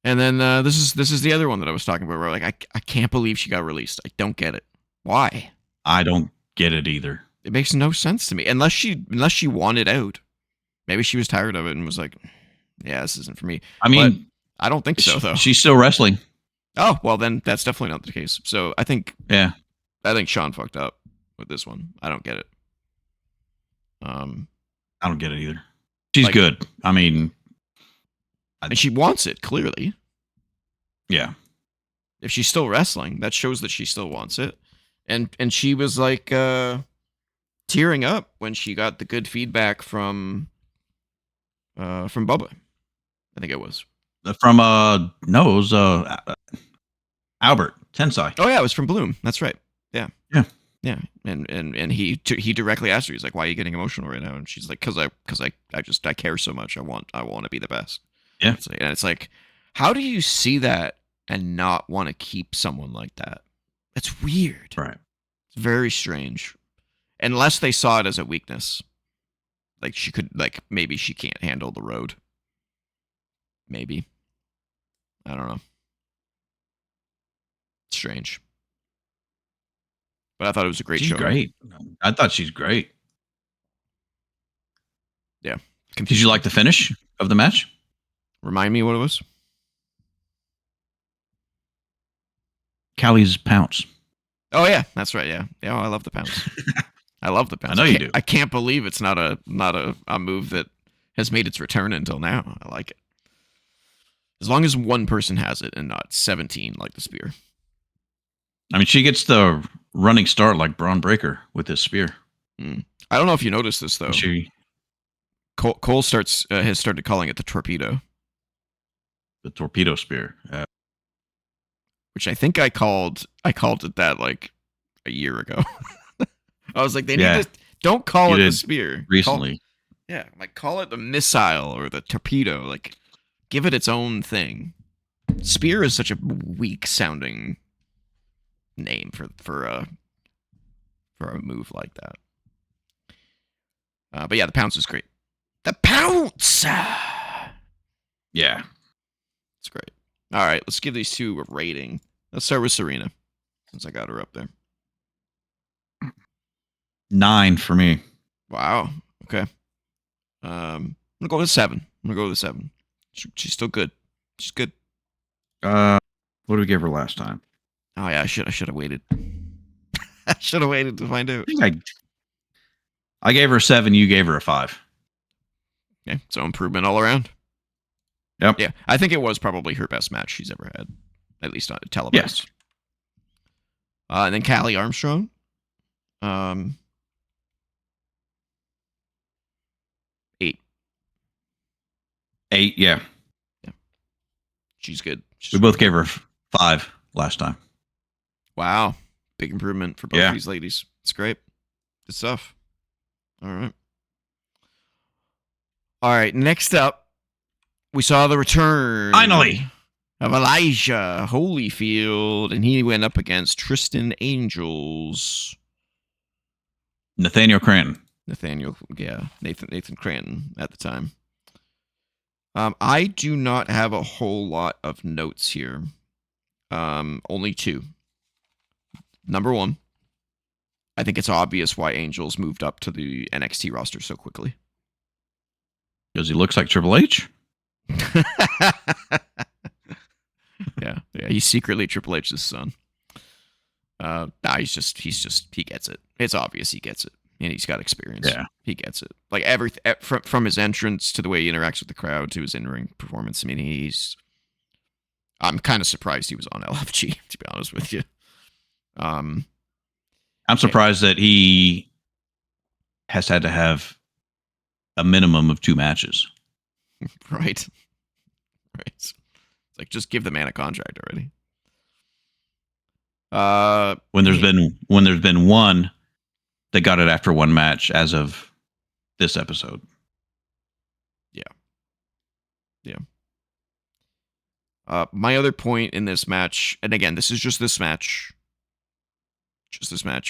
And then this is the other one that I was talking about where like I can't believe she got released. I don't get it. Why? I don't get it either. It makes no sense to me. Unless she wanted out. Maybe she was tired of it and was like, yeah, this isn't for me. I mean, but I don't think so, though. She's still wrestling. Oh, well, then that's definitely not the case. So I think Sean fucked up with this one. I don't get it. I don't get it either. She's good. I mean, and she wants it, clearly. Yeah. If she's still wrestling, that shows that she still wants it. And she was like tearing up when she got the good feedback from Bubba. I think it was. From no, it was Albert Tensai. Oh yeah, it was from Bloom. That's right. Yeah. Yeah. Yeah, and he directly asked her. He's like, "Why are you getting emotional right now?" And she's like, "Cause I care so much. I want to be the best." Yeah. And it's like, how do you see that and not want to keep someone like that? That's weird. Right. It's very strange. Unless they saw it as a weakness, like she could, like maybe she can't handle the road. Maybe, I don't know. Strange. But I thought it was a great She's show. great. I thought she's great. Yeah. Did you like the finish of the match? Remind me what it was. Callie's pounce. Oh yeah, that's right. Yeah, yeah. I love the pounce. I love the pounce. I know you do. I can't believe it's not a move that has made its return until now. I like it. As long as one person has it and not 17 like the spear. I mean, she gets the running start like Braun Breaker with his spear. I don't know if you noticed this though. Cole has started calling it the torpedo. The torpedo spear. Which I think I called it that like a year ago. I was like, they need to don't call it the spear. Recently. Call it the missile or the torpedo. Like, give it its own thing. Spear is such a weak sounding name for a move like that. But yeah, the pounce is great. The pounce. Yeah, it's great. All right, let's give these two a rating. Let's start with Serena, since I got her up there. 9 for me. Wow. Okay. I'm gonna go with 7. She's still good. She's good. What did we give her last time? Oh yeah, I should have waited. I should have waited to find out. I gave her a 7. You gave her a 5. Okay, so improvement all around. Yep. Yeah, I think it was probably her best match she's ever had, at least on televised. Yes. And then Callie Armstrong. 8. 8. Yeah. She's good. We both gave her 5 last time. Wow, big improvement for both these ladies. It's great. Good stuff. All right. Next up, we saw the return finally of Elijah Holyfield, and he went up against Tristan Angels. Nathaniel Cranton. Nathan Cranton at the time. I do not have a whole lot of notes here. Only 2. Number 1, I think it's obvious why Angels moved up to the NXT roster so quickly. Because he looks like Triple H? yeah, he's secretly Triple H's son. He gets it. It's obvious he gets it. And he's got experience. Yeah. He gets it. Like everything from his entrance to the way he interacts with the crowd to his in-ring performance. I mean, I'm kind of surprised he was on LFG, to be honest with you. I'm surprised that he has had to have a minimum of 2 matches. Right. It's like, just give the man a contract already. When there's been one that got it after 1 match as of this episode. Yeah. My other point in this match, and again, this is just this match,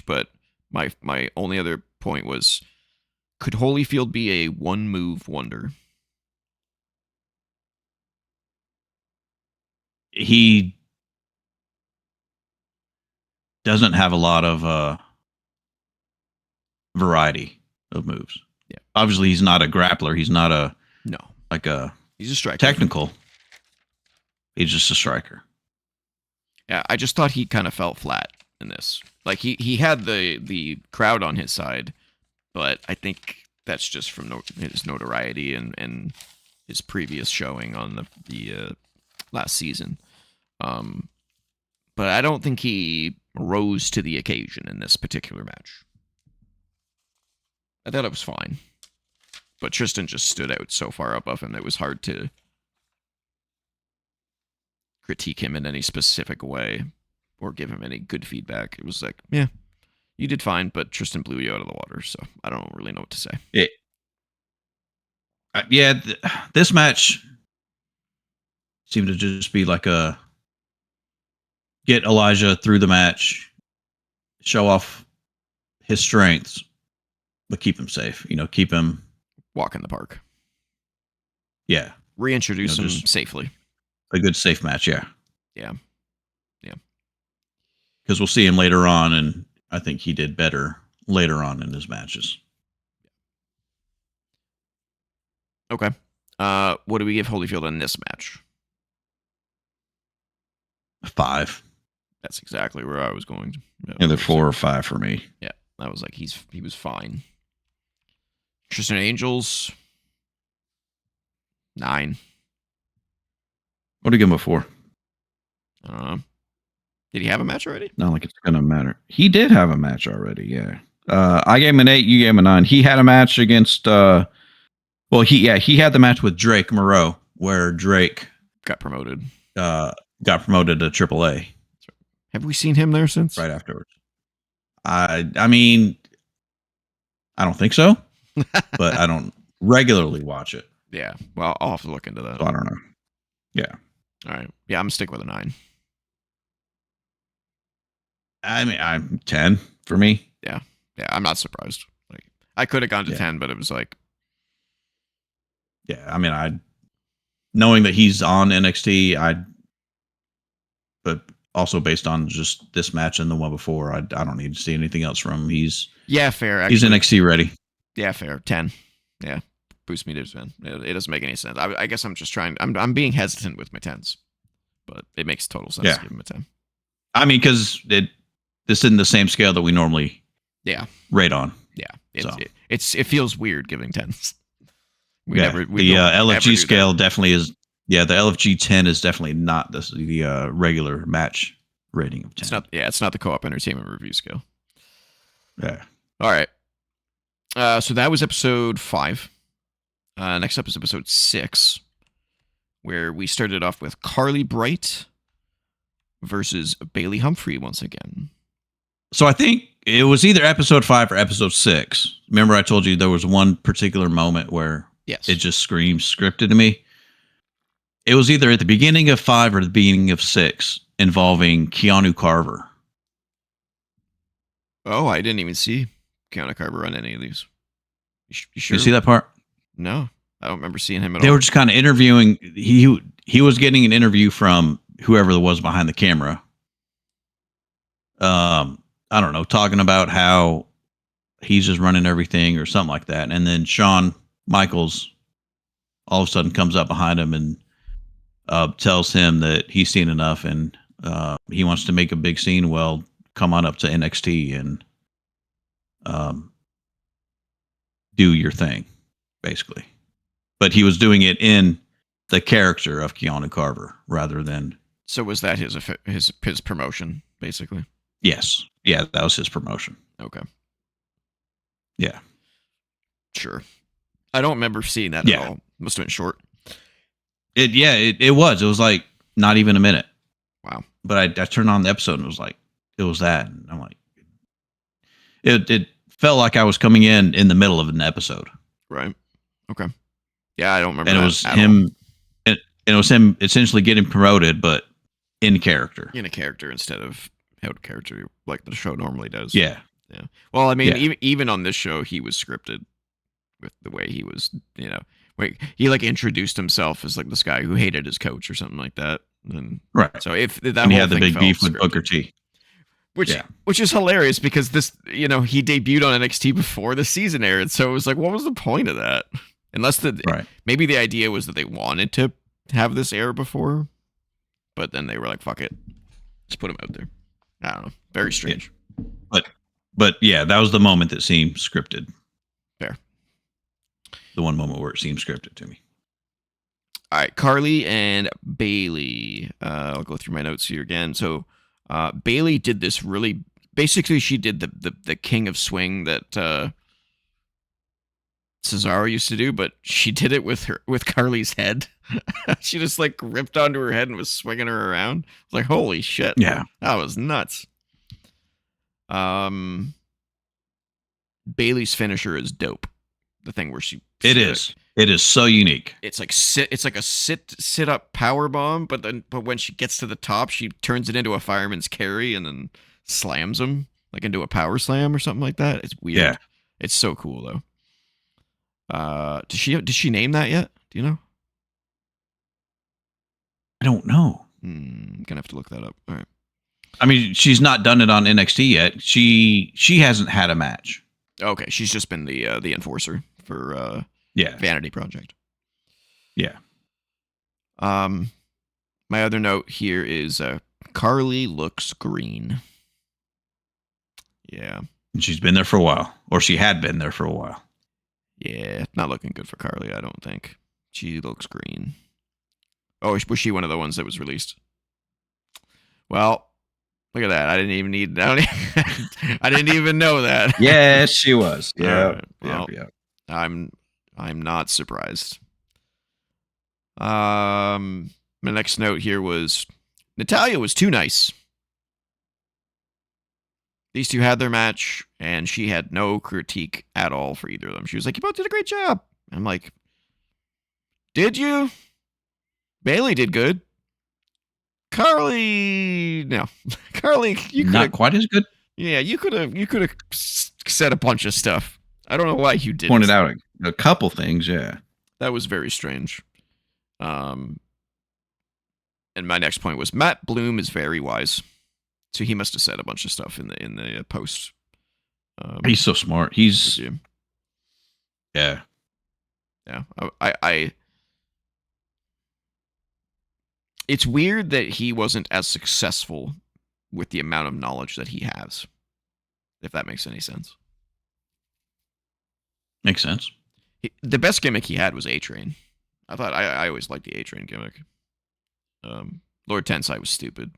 but my only other point was, could Holyfield be a one-move wonder? He doesn't have a lot of variety of moves. Yeah. Obviously, he's not a grappler. He's not he's a striker. Technical. He's just a striker. Yeah, I just thought he kind of felt flat in this. Like he had the crowd on his side, but I think that's just from his notoriety and his previous showing on the last season. But I don't think he rose to the occasion in this particular match. I thought it was fine. But Tristan just stood out so far above him that it was hard to critique him in any specific way or give him any good feedback. It was like, yeah, you did fine, but Tristan blew you out of the water, so I don't really know what to say. This match seemed to just be like a get Elijah through the match, show off his strengths, but keep him safe. Keep him walk in the park. Yeah, reintroduce him safely. A good safe match. Yeah. Because we'll see him later on, and I think he did better later on in his matches. Okay. What do we give Holyfield in this match? 5. That's exactly where I was going. Either 4 or 5 for me. Yeah, I was like, he was fine. Tristan Angels, 9. What do you give him a 4? I don't know. Did he have a match already? Not like it's gonna matter. He did have a match already. Yeah. I gave him an 8. You gave him a 9. He had a match against. He had the match with Drake Moreau where Drake got promoted. Got promoted to AAA. Have we seen him there since? Right afterwards. I mean, I don't think so, but I don't regularly watch it. Yeah. Well, I'll have to look into that. So I don't know. Yeah. All right. Yeah, I'm sticking with a 9. I mean, I'm 10 for me. Yeah. Yeah, I'm not surprised. Like, I could have gone to 10, but it was like. Yeah, I mean, knowing that he's on NXT, but also based on just this match and the one before, I don't need to see anything else from him. He's fair. Actually, he's NXT ready. Yeah, fair. 10. Yeah, boost me to 10. It doesn't make any sense. I guess I'm just trying. I'm being hesitant with my 10s, but it makes total sense to give him a 10. I mean, because this isn't the same scale that we normally rate on. Yeah, it feels weird giving 10s. The LFG scale definitely is. Yeah, the LFG 10 is definitely not the regular match rating of 10. It's not the Co-op Entertainment Review scale. Yeah. All right. So that was episode 5. Next up is episode 6, where we started off with Carly Bright versus Bailey Humphrey once again. So I think it was either episode 5 or episode 6. Remember I told you there was one particular moment where it just screams scripted to me? It was either at the beginning of 5 or the beginning of 6 involving Keanu Carver. Oh, I didn't even see Keanu Carver on any of these. You sure? You see that part? No, I don't remember seeing him at all. They were just kind of interviewing. He was getting an interview from whoever was behind the camera. I don't know, talking about how he's just running everything or something like that. And then Shawn Michaels all of a sudden comes up behind him and tells him that he's seen enough and he wants to make a big scene. Well, come on up to NXT and do your thing, basically. But he was doing it in the character of Keanu Carver rather than. So was that his promotion, basically? Yes. Yeah, that was his promotion. Okay. Yeah. Sure. I don't remember seeing that at all. Must have been short. It was. It was like not even a minute. Wow. But I turned on the episode and it was like, it was that. And I'm like, it felt like I was coming in the middle of an episode. Right. Okay. Yeah, I don't remember. And it was him. It was him essentially getting promoted, but in character. In a character instead of out of character, like the show normally does. Yeah. Yeah. Well, I mean, even on this show, he was scripted with the way he was. He like introduced himself as like this guy who hated his coach or something like that. And right. So if that and he had the big beef with Booker T. Which is hilarious because this, he debuted on NXT before the season aired. So it was like, what was the point of that? Unless maybe the idea was that they wanted to have this air before, but then they were like, fuck it, let's put him out there. I don't know. Very strange. Yeah. But yeah, that was the moment that seemed scripted. Fair. The one moment where it seemed scripted to me. All right, Carly and Bailey. I'll go through my notes here again. So Bailey did this basically she did the King of Swing that Cesaro used to do, but she did it with Carly's head. She just like ripped onto her head and was swinging her around. Like, holy shit. Yeah. That was nuts. Bailey's finisher is dope. The thing where she It is. It is so unique. It's like a sit up power bomb, but when she gets to the top, she turns it into a fireman's carry and then slams him like into a power slam or something like that. It's weird. Yeah. It's so cool though. Did she name that yet? Do you know? I don't know. I'm gonna have to look that up. All right. I mean, she's not done it on NXT yet. She hasn't had a match. Okay, she's just been the enforcer for Vanity Project. Yeah. My other note here is Carly looks green. Yeah. And she's been there for a while, or she had been there for a while. Yeah, not looking good for Carly, I don't think. She looks green. Oh, was she one of the ones that was released? Well, look at that. I didn't even know that. Yes, she was. Yeah. Right. Well, Yeah. I'm not surprised. My next note here was Natalya was too nice. These two had their match, and she had no critique at all for either of them. She was like, "You both did a great job." I'm like, "Did you?" Bailey did good. Carly, no. Carly, you not quite as good. Yeah, you could have said a bunch of stuff. I don't know why you didn't. Pointed out a couple things. Yeah, that was very strange. And my next point was Matt Bloom is very wise, so he must have said a bunch of stuff in the post. He's so smart. He's yeah. I it's weird that he wasn't as successful with the amount of knowledge that he has, if that makes any sense. Makes sense. The best gimmick he had was A-Train. I thought I always liked the A-Train gimmick. Lord Tensai was stupid.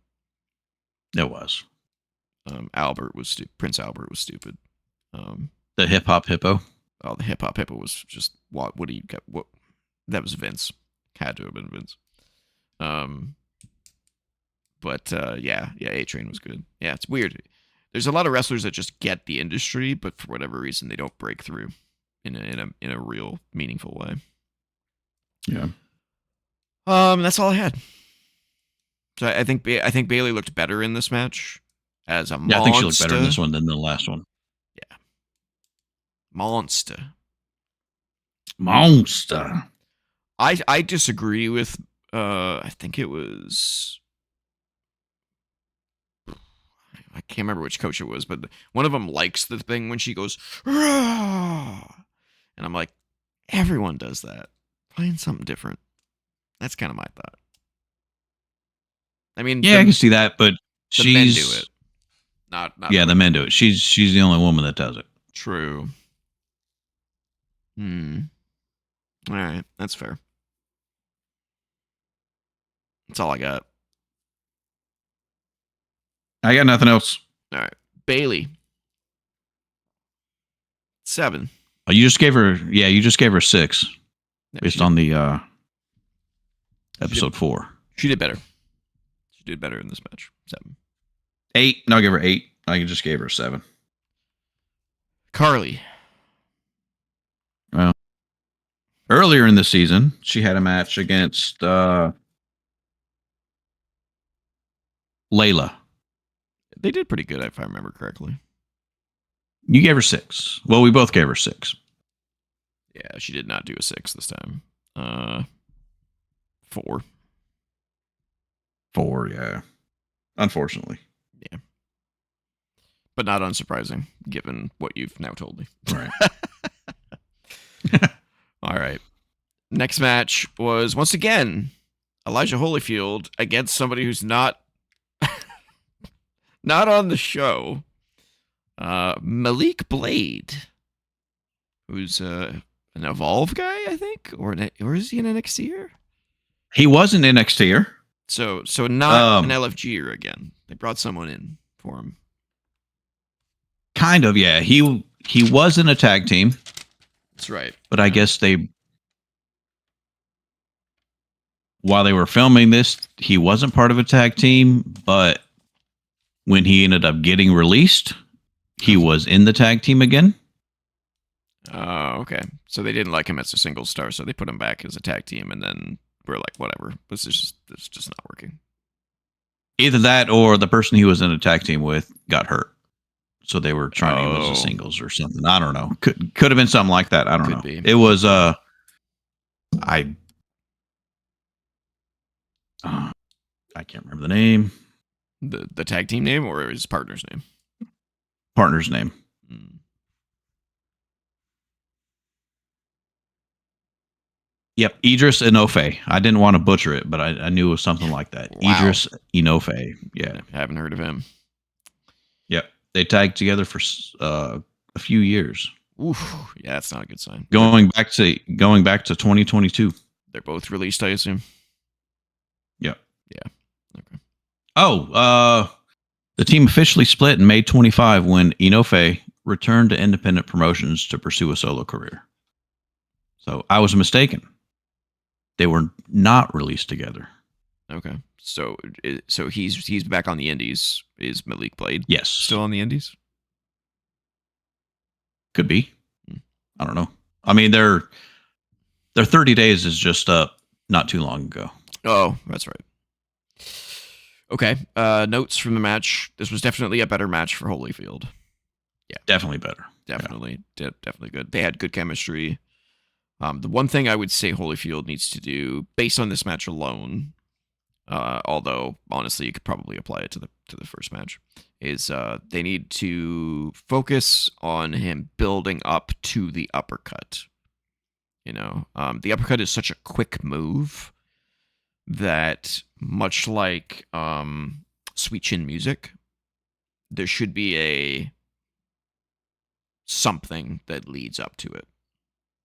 It was. Albert was Prince Albert was stupid. The hip hop hippo. Oh, the hip hop hippo was just what do you get? What that was Vince. Had to have been Vince. But yeah, A-Train was good. Yeah, it's weird. There's a lot of wrestlers that just get the industry, but for whatever reason they don't break through in a real meaningful way. Yeah. That's all I had. So I think Bailey looked better in this match as a monster. Yeah, I think she looked better in this one than the last one. Yeah. Monster. I disagree with I think it was I can't remember which coach it was, but one of them likes the thing when she goes Rah! And I'm like, everyone does that. Find something different. That's kind of my thought. I mean, yeah, I can see that, but the men do it. Not yeah, the men do it. She's the only woman that does it. True. All right, that's fair. That's all I got. I got nothing else. All right, Bailey. 7. Oh, you just gave her 6 based on the episode 4. She did better. She did better in this match. 7. 8. No, I'll give her 8. I just gave her 7. Carly. Well, earlier in the season, she had a match against Layla. They did pretty good, if I remember correctly. You gave her 6. Well, we both gave her 6. Yeah, she did not do a 6 this time. 4. 4, yeah. Unfortunately. Yeah. But not unsurprising, given what you've now told me. Right. All right. Next match was, once again, Elijah Holyfield against somebody who's not on the show. Malik Blade, who's an Evolve guy, I think, or is he an NXT-er? He was an NXT-er. So not an LFG-er again. They brought someone in for him. Kind of, yeah. He was in a tag team. That's right. But I guess they while they were filming this, he wasn't part of a tag team, but when he ended up getting released, he was in the tag team again. Oh, okay. So they didn't like him as a single star, so they put him back as a tag team, and then we're like, whatever. This is just not working. Either that or the person he was in a tag team with got hurt. So they were trying to use the singles or something. I don't know. Could have been something like that. I don't know. Be. It was I can't remember the name. The tag team name or his partner's name? Partner's name. Yep, Idris Enofe. I didn't want to butcher it, but I knew it was something like that. Wow. Idris Enofe. Yeah. I haven't heard of him. Yep. They tagged together for a few years. Oof. Yeah, that's not a good sign. Going back to 2022. They're both released, I assume. Yep. Yeah. Okay. Oh, the team officially split in May 25 when Enofe returned to independent promotions to pursue a solo career. So I was mistaken. They were not released together. Okay. So he's back on the indies. Is Malik Blade yes still on the indies? Could be. I don't know. I mean, their 30 days is just up not too long ago. Oh, that's right. Okay. Notes from the match. This was definitely a better match for Holyfield. Yeah. Definitely better. Definitely. Yeah. Definitely good. They had good chemistry. The one thing I would say Holyfield needs to do, based on this match alone, although honestly you could probably apply it to the first match, is they need to focus on him building up to the uppercut. You know, the uppercut is such a quick move that, much like Sweet Chin Music, there should be something that leads up to it.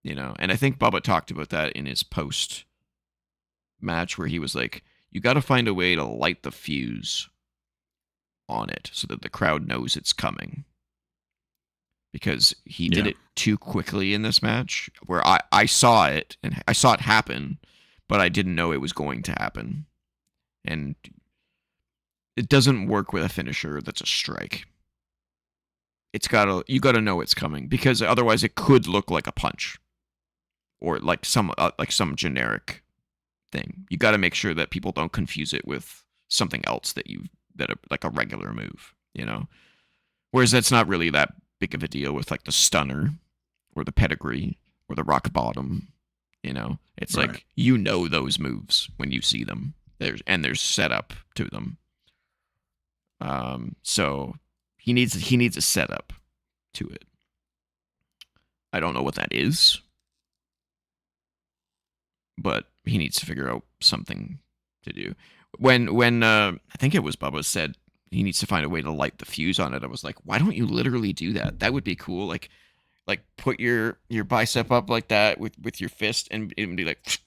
You know, and I think Bubba talked about that in his post match where he was like, you got to find a way to light the fuse on it so that the crowd knows it's coming. Because he did it too quickly in this match where I saw it and I saw it happen, but I didn't know it was going to happen. And it doesn't work with a finisher that's a strike. You got to know it's coming because otherwise it could look like a punch. Or like some generic thing. You got to make sure that people don't confuse it with something else like a regular move, you know. Whereas that's not really that big of a deal with like the stunner or the pedigree or the rock bottom, you know. It's right. Like you know those moves when you see them. There's setup to them. So he needs a setup to it. I don't know what that is. But he needs to figure out something to do. When I think it was Bubba said he needs to find a way to light the fuse on it, I was like, why don't you literally do that? That would be cool. Like put your bicep up like that with your fist and it would be like,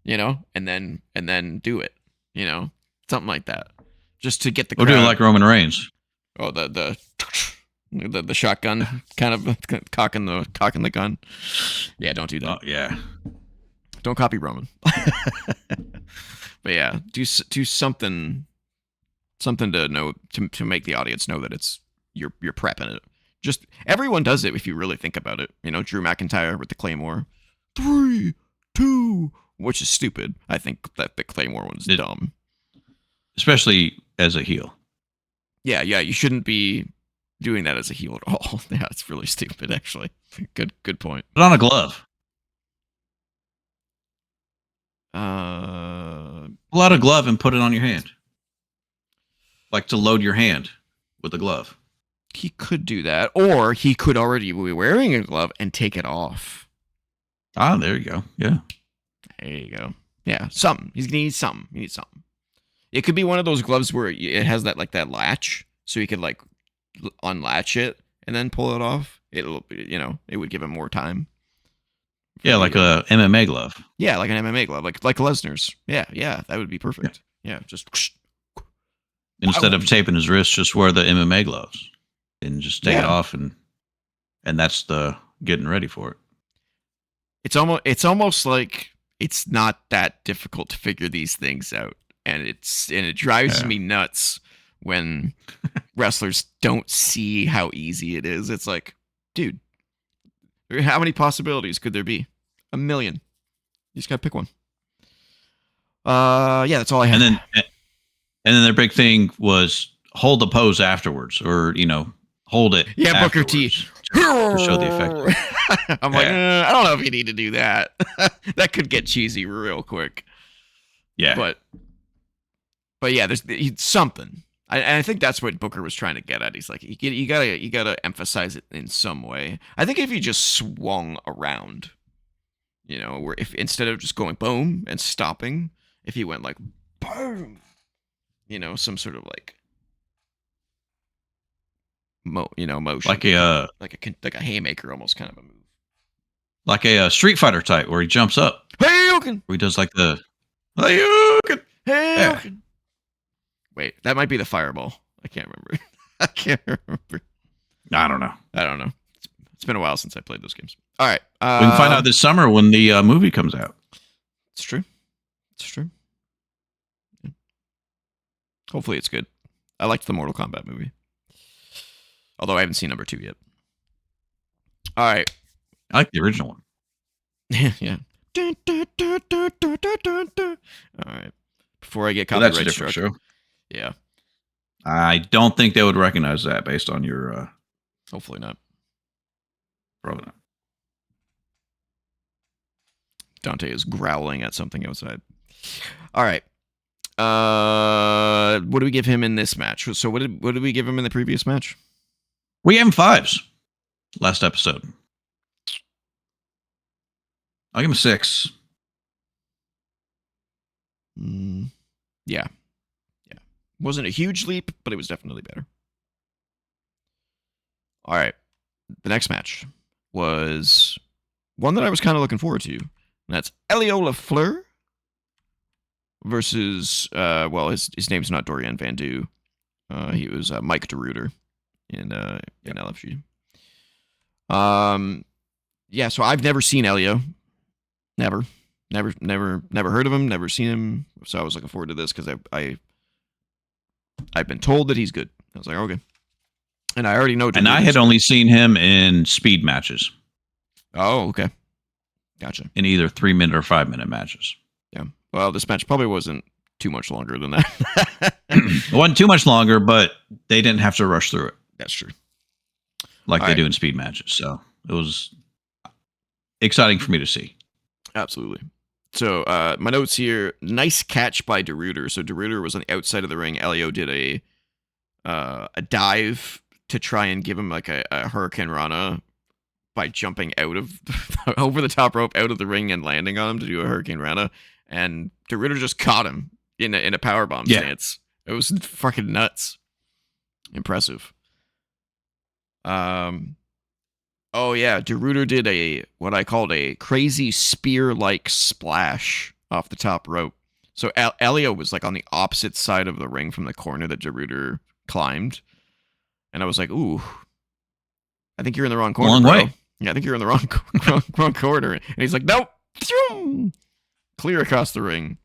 you know, and then do it, you know, something like that, just to get the crowd. We're doing like Roman Reigns. Oh, the shotgun kind of cocking the gun. Yeah, don't do that. Yeah, don't copy Roman. But yeah, do something to know to make the audience know that it's you're prepping it. Just everyone does it if you really think about it. You know, Drew McIntyre with the Claymore, 3, 2, which is stupid. I think that the Claymore one's dumb, especially as a heel. Yeah, you shouldn't be doing that as a heel at all. Yeah, it's really stupid, actually. Good point. Put on a glove. Pull out a glove and put it on your hand. Like to load your hand with a glove. He could do that, or he could already be wearing a glove and take it off. Ah, there you go. Yeah. There you go. Yeah, something. He needs something. It could be one of those gloves where it has that latch, so he could like unlatch it and then pull it off. It'll, it would give him more time. Yeah, like a MMA glove. Yeah, like an MMA glove, like Lesnar's. Yeah, that would be perfect. Yeah, just instead of taping his wrist, just wear the MMA gloves and just take it off, and that's the getting ready for it. It's almost like it's not that difficult to figure these things out, and it drives me nuts when wrestlers don't see how easy it is. It's like, dude, how many possibilities could there be? A million. You just gotta pick one. Yeah, that's all I have. And then their big thing was hold the pose afterwards, or hold it. Yeah, Booker T to show the effect. I'm like, I don't know if you need to do that. That could get cheesy real quick. Yeah, but yeah, there's something. I think that's what Booker was trying to get at. He's like, you gotta emphasize it in some way. I think if you just swung around, where if instead of just going boom and stopping, if he went like boom, some sort of like motion, like a haymaker, almost kind of a move, like a Street Fighter type where he jumps up. Hadouken! Where he does like the Hadouken! Yeah. Wait, that might be the fireball. I can't remember. I don't know. It's been a while since I played those games. All right. We can find out this summer when the movie comes out. It's true. Yeah. Hopefully it's good. I liked the Mortal Kombat movie. Although I haven't seen number 2 yet. All right. I like the original one. Yeah. All right. Before I get copyright that's a different show. Yeah. I don't think they would recognize that based on your... Hopefully not. Probably not. Dante is growling at something outside. All right. What do we give him in this match? So what did we give him in the previous match? We gave him 5s last episode. I'll give him 6. Yeah. Wasn't a huge leap, but it was definitely better. All right. The next match was one that I was kind of looking forward to. And that's Elio LaFleur versus, his name's not Dorian Van Du. He was Mike DeRuiter in LFG. Yeah, so I've never seen Elio. Never heard of him, never seen him. So I was looking forward to this because I've been told that he's good. I was like, okay. And I already know. And I had only seen him in speed matches. Oh, okay. Gotcha. In either 3-minute or 5-minute matches. Yeah. Well, this match probably wasn't too much longer than that. It wasn't too much longer, but they didn't have to rush through it. That's true. Like they do in speed matches. So it was exciting for me to see. Absolutely. So my notes here, nice catch by DeRuiter. So DeRuiter was on the outside of the ring. Elio did a dive to try and give him like a Hurricane Rana by jumping out of over the top rope out of the ring and landing on him to do a Hurricane Rana. And DeRuiter just caught him in a powerbomb stance. It was fucking nuts. Impressive. Oh yeah, DeRuiter did what I called a crazy spear-like splash off the top rope. So Elio was like on the opposite side of the ring from the corner that DeRuiter climbed, and I was like, "Ooh, I think you're in the wrong corner, Long bro." way. Yeah, I think you're in the wrong corner. And he's like, "Nope, clear across the ring."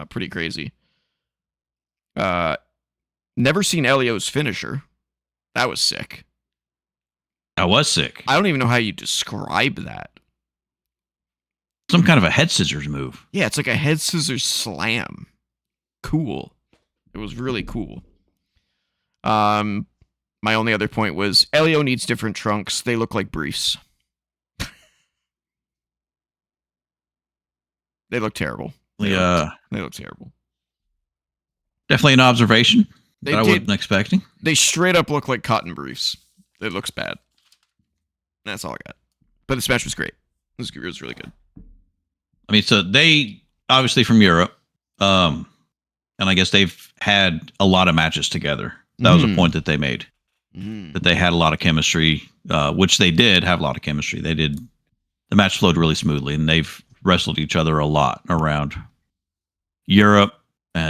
Pretty crazy. Never seen Elio's finisher. That was sick. I was sick. I don't even know how you describe that. Some kind of a head scissors move. Yeah, it's like a head scissors slam. Cool. It was really cool. My only other point was Elio needs different trunks. They look like briefs. They look terrible. They look terrible. Definitely an observation that I wasn't expecting. They straight up look like cotton briefs. It looks bad. That's all I got. But this match was great. It was really good. I mean, so they obviously from Europe, and I guess they've had a lot of matches together. That was a point that they made. That they had a lot of chemistry, which they did have a lot of chemistry. They did. The match flowed really smoothly, and they've wrestled each other a lot around Europe,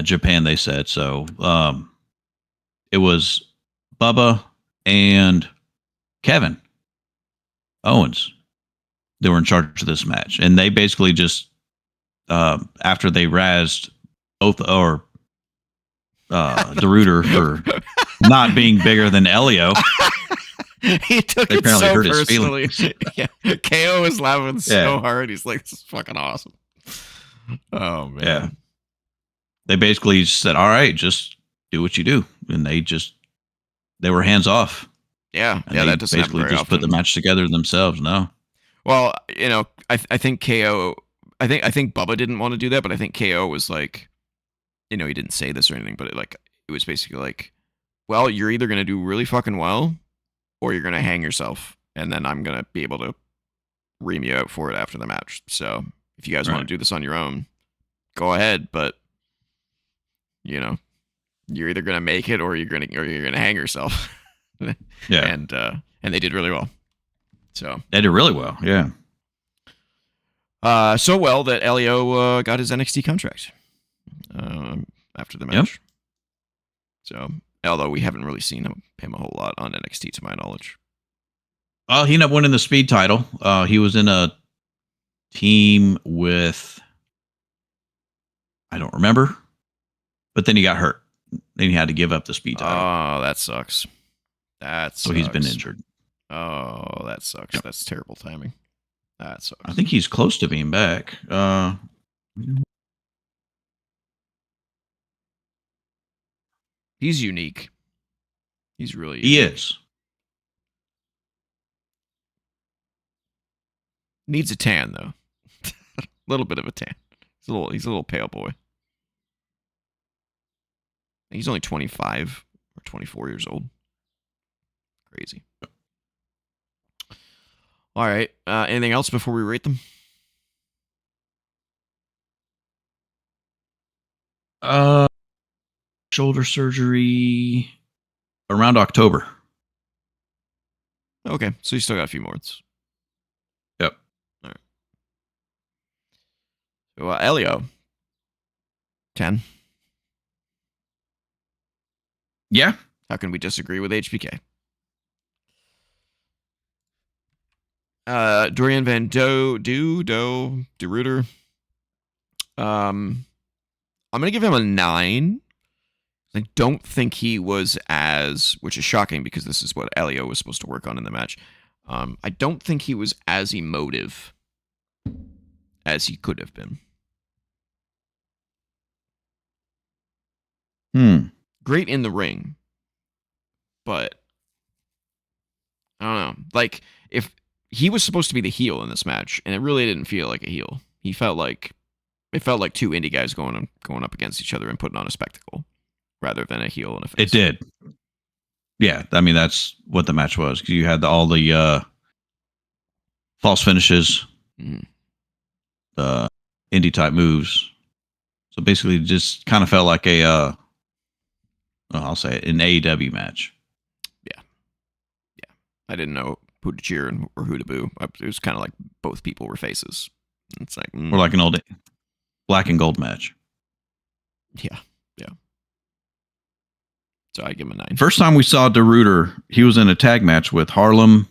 Japan. They said so. It was Bubba and Kevin Owens they were in charge of this match, and they basically just after they razzed both or DeRuiter for not being bigger than Elio. He took They it apparently so hurt his personally. feelings. Yeah, KO was laughing so Yeah. hard. He's like, "This is fucking awesome." Oh man. Yeah. They basically said, "All right, just do what you do," and they were hands off. Yeah, And yeah, they that doesn't happen basically very just put the often. match together themselves. No, Well, you know, I think KO. I think Bubba didn't want to do that, but I think KO was like, you know, he didn't say this or anything, but it was basically like, well, you're either gonna do really fucking well, or you're gonna hang yourself, and then I'm gonna be able to ream you out for it after the match. So if you guys want Right. to do this on your own, go ahead, but you know, you're either gonna make it or you're gonna hang yourself. yeah, And they did really well. So they did really well. Yeah, so well that Elio got his NXT contract after the match. Yep. So although we haven't really seen him a whole lot on NXT to my knowledge. well, he ended up winning the speed title. He was in a team with, I don't remember, but then he got hurt. Then he had to give up the speed title. Oh, that sucks. So he's been injured. Oh, that sucks. Yep. That's terrible timing. That sucks. I think he's close to being back. He's unique. He's really He unique. is. Needs a tan though. A little bit of a tan. He's a little pale boy. He's only 25 or 24 years old. Crazy. All right. Anything else before we rate them? Shoulder surgery around October. Okay, so you still got a few more. Yep. All right. So, Elio, 10. Yeah. How can we disagree with HBK? Dorian Van DeRuiter. I'm gonna give him a 9. I don't think he was which is shocking because this is what Elio was supposed to work on in the match. I don't think he was as emotive as he could have been. Great in the ring, but I don't know. Like, if he was supposed to be the heel in this match, and it really didn't feel like a heel. It felt like two indie guys going up against each other and putting on a spectacle, rather than a heel and a face. It did. Yeah, I mean that's what the match was. You had all the false finishes, indie type moves. So basically, it just kind of felt like I'll say it, an AEW match. Yeah. I didn't know who to cheer or who to boo. It was kind of like both people were faces. It's like Or like an old black and gold match. Yeah. So I give him a 9. First time we saw DeRuiter, he was in a tag match with Harlem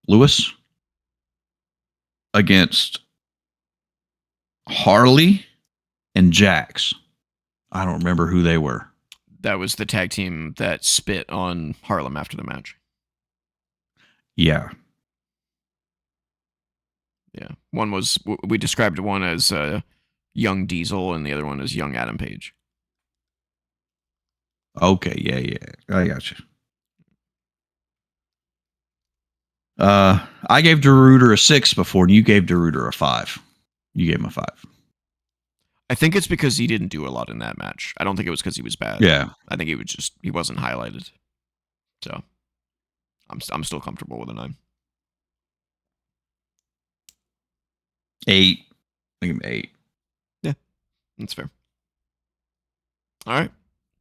Lewis against Harley and Jax. I don't remember who they were. That was the tag team that spit on Harlem after the match. Yeah. Yeah. We described one as Young Diesel and the other one as Young Adam Page. Okay, yeah. I got you. I gave DeRuiter a 6 before, and you gave DeRuiter a 5. You gave him a 5. I think it's because he didn't do a lot in that match. I don't think it was because he was bad. Yeah. I think he wasn't highlighted. So I'm still comfortable with a 9. 8. I give him 8. Yeah, that's fair. All right.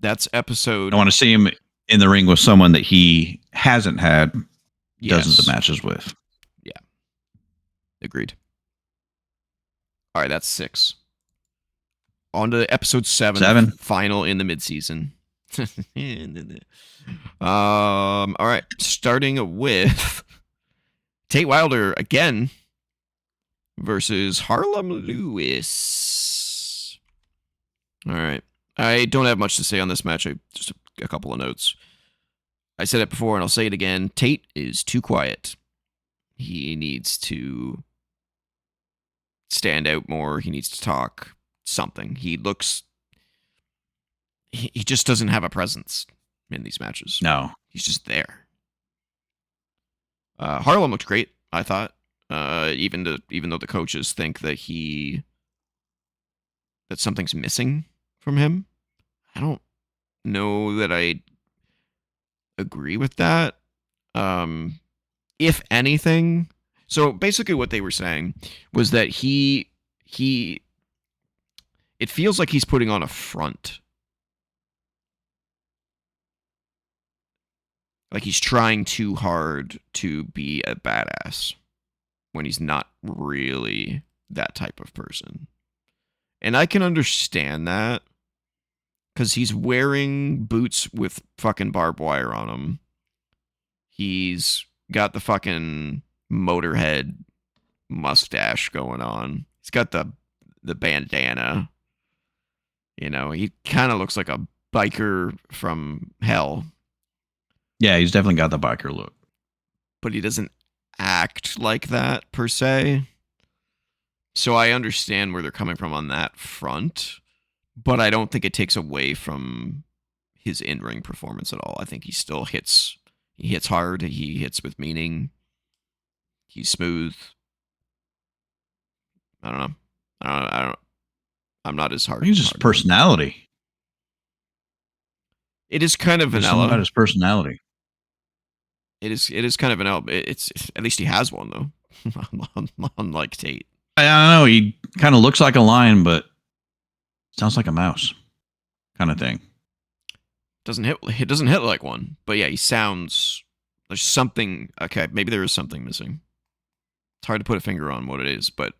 That's episode. I want to see him in the ring with someone that he hasn't had dozens of matches with. Yeah. Agreed. All right, that's 6. On to episode 7. Final in the midseason. All right. Starting with Tate Wilder again versus Harlem Lewis. All right. I don't have much to say on this match. Just a couple of notes. I said it before and I'll say it again. Tate is too quiet. He needs to stand out more. He needs to talk something. He just doesn't have a presence in these matches. No. He's just there. Harlem looked great, I thought. Even though the coaches think that something's missing from him. I don't know that I agree with that. If anything, so basically what they were saying was that it feels like he's putting on a front. Like he's trying too hard to be a badass when he's not really that type of person. And I can understand that because he's wearing boots with fucking barbed wire on them. He's got the fucking Motorhead mustache going on. He's got the bandana. You know, he kind of looks like a biker from hell. Yeah, he's definitely got the biker look. But he doesn't act like that per se. So I understand where they're coming from on that front, but I don't think it takes away from his in-ring performance at all. I think he still hits. He hits hard. He hits with meaning. He's smooth. I don't know. I'm not as hard. I think it's just personality. It is kind of vanilla. Something about his personality. It is kind of vanilla. It's at least he has one though. Unlike Tate. I don't know. He kind of looks like a lion, but sounds like a mouse, kind of thing. It doesn't hit like one, but yeah, he sounds. There's something. Okay, maybe there is something missing. It's hard to put a finger on what it is, but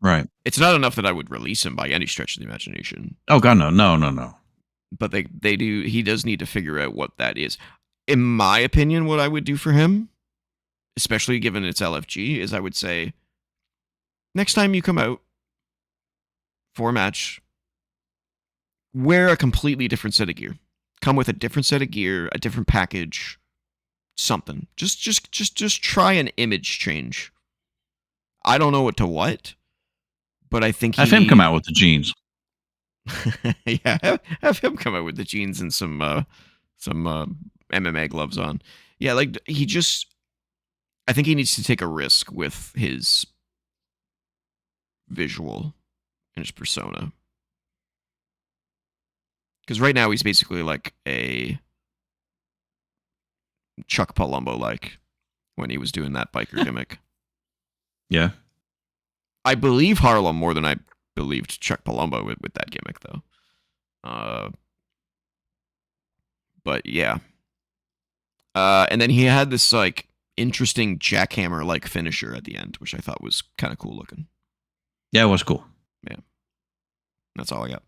right. It's not enough that I would release him by any stretch of the imagination. Oh God, no. But they do. He does need to figure out what that is. In my opinion, what I would do for him, especially given it's LFG, is I would say, next time you come out for a match, wear a completely different set of gear. Come with a different set of gear, a different package, something. Just try an image change. I don't know what, but I think have him come out with the jeans. Yeah, have him come out with the jeans and some MMA gloves on. Yeah, like I think he needs to take a risk with his visual and his persona. Because right now he's basically like a Chuck Palumbo, like when he was doing that biker gimmick. Yeah. I believe Harlem more than I believed Chuck Palumbo with that gimmick, though. But yeah. And then he had this like interesting jackhammer like finisher at the end, which I thought was kind of cool looking. Yeah, it was cool. Yeah. That's all I got.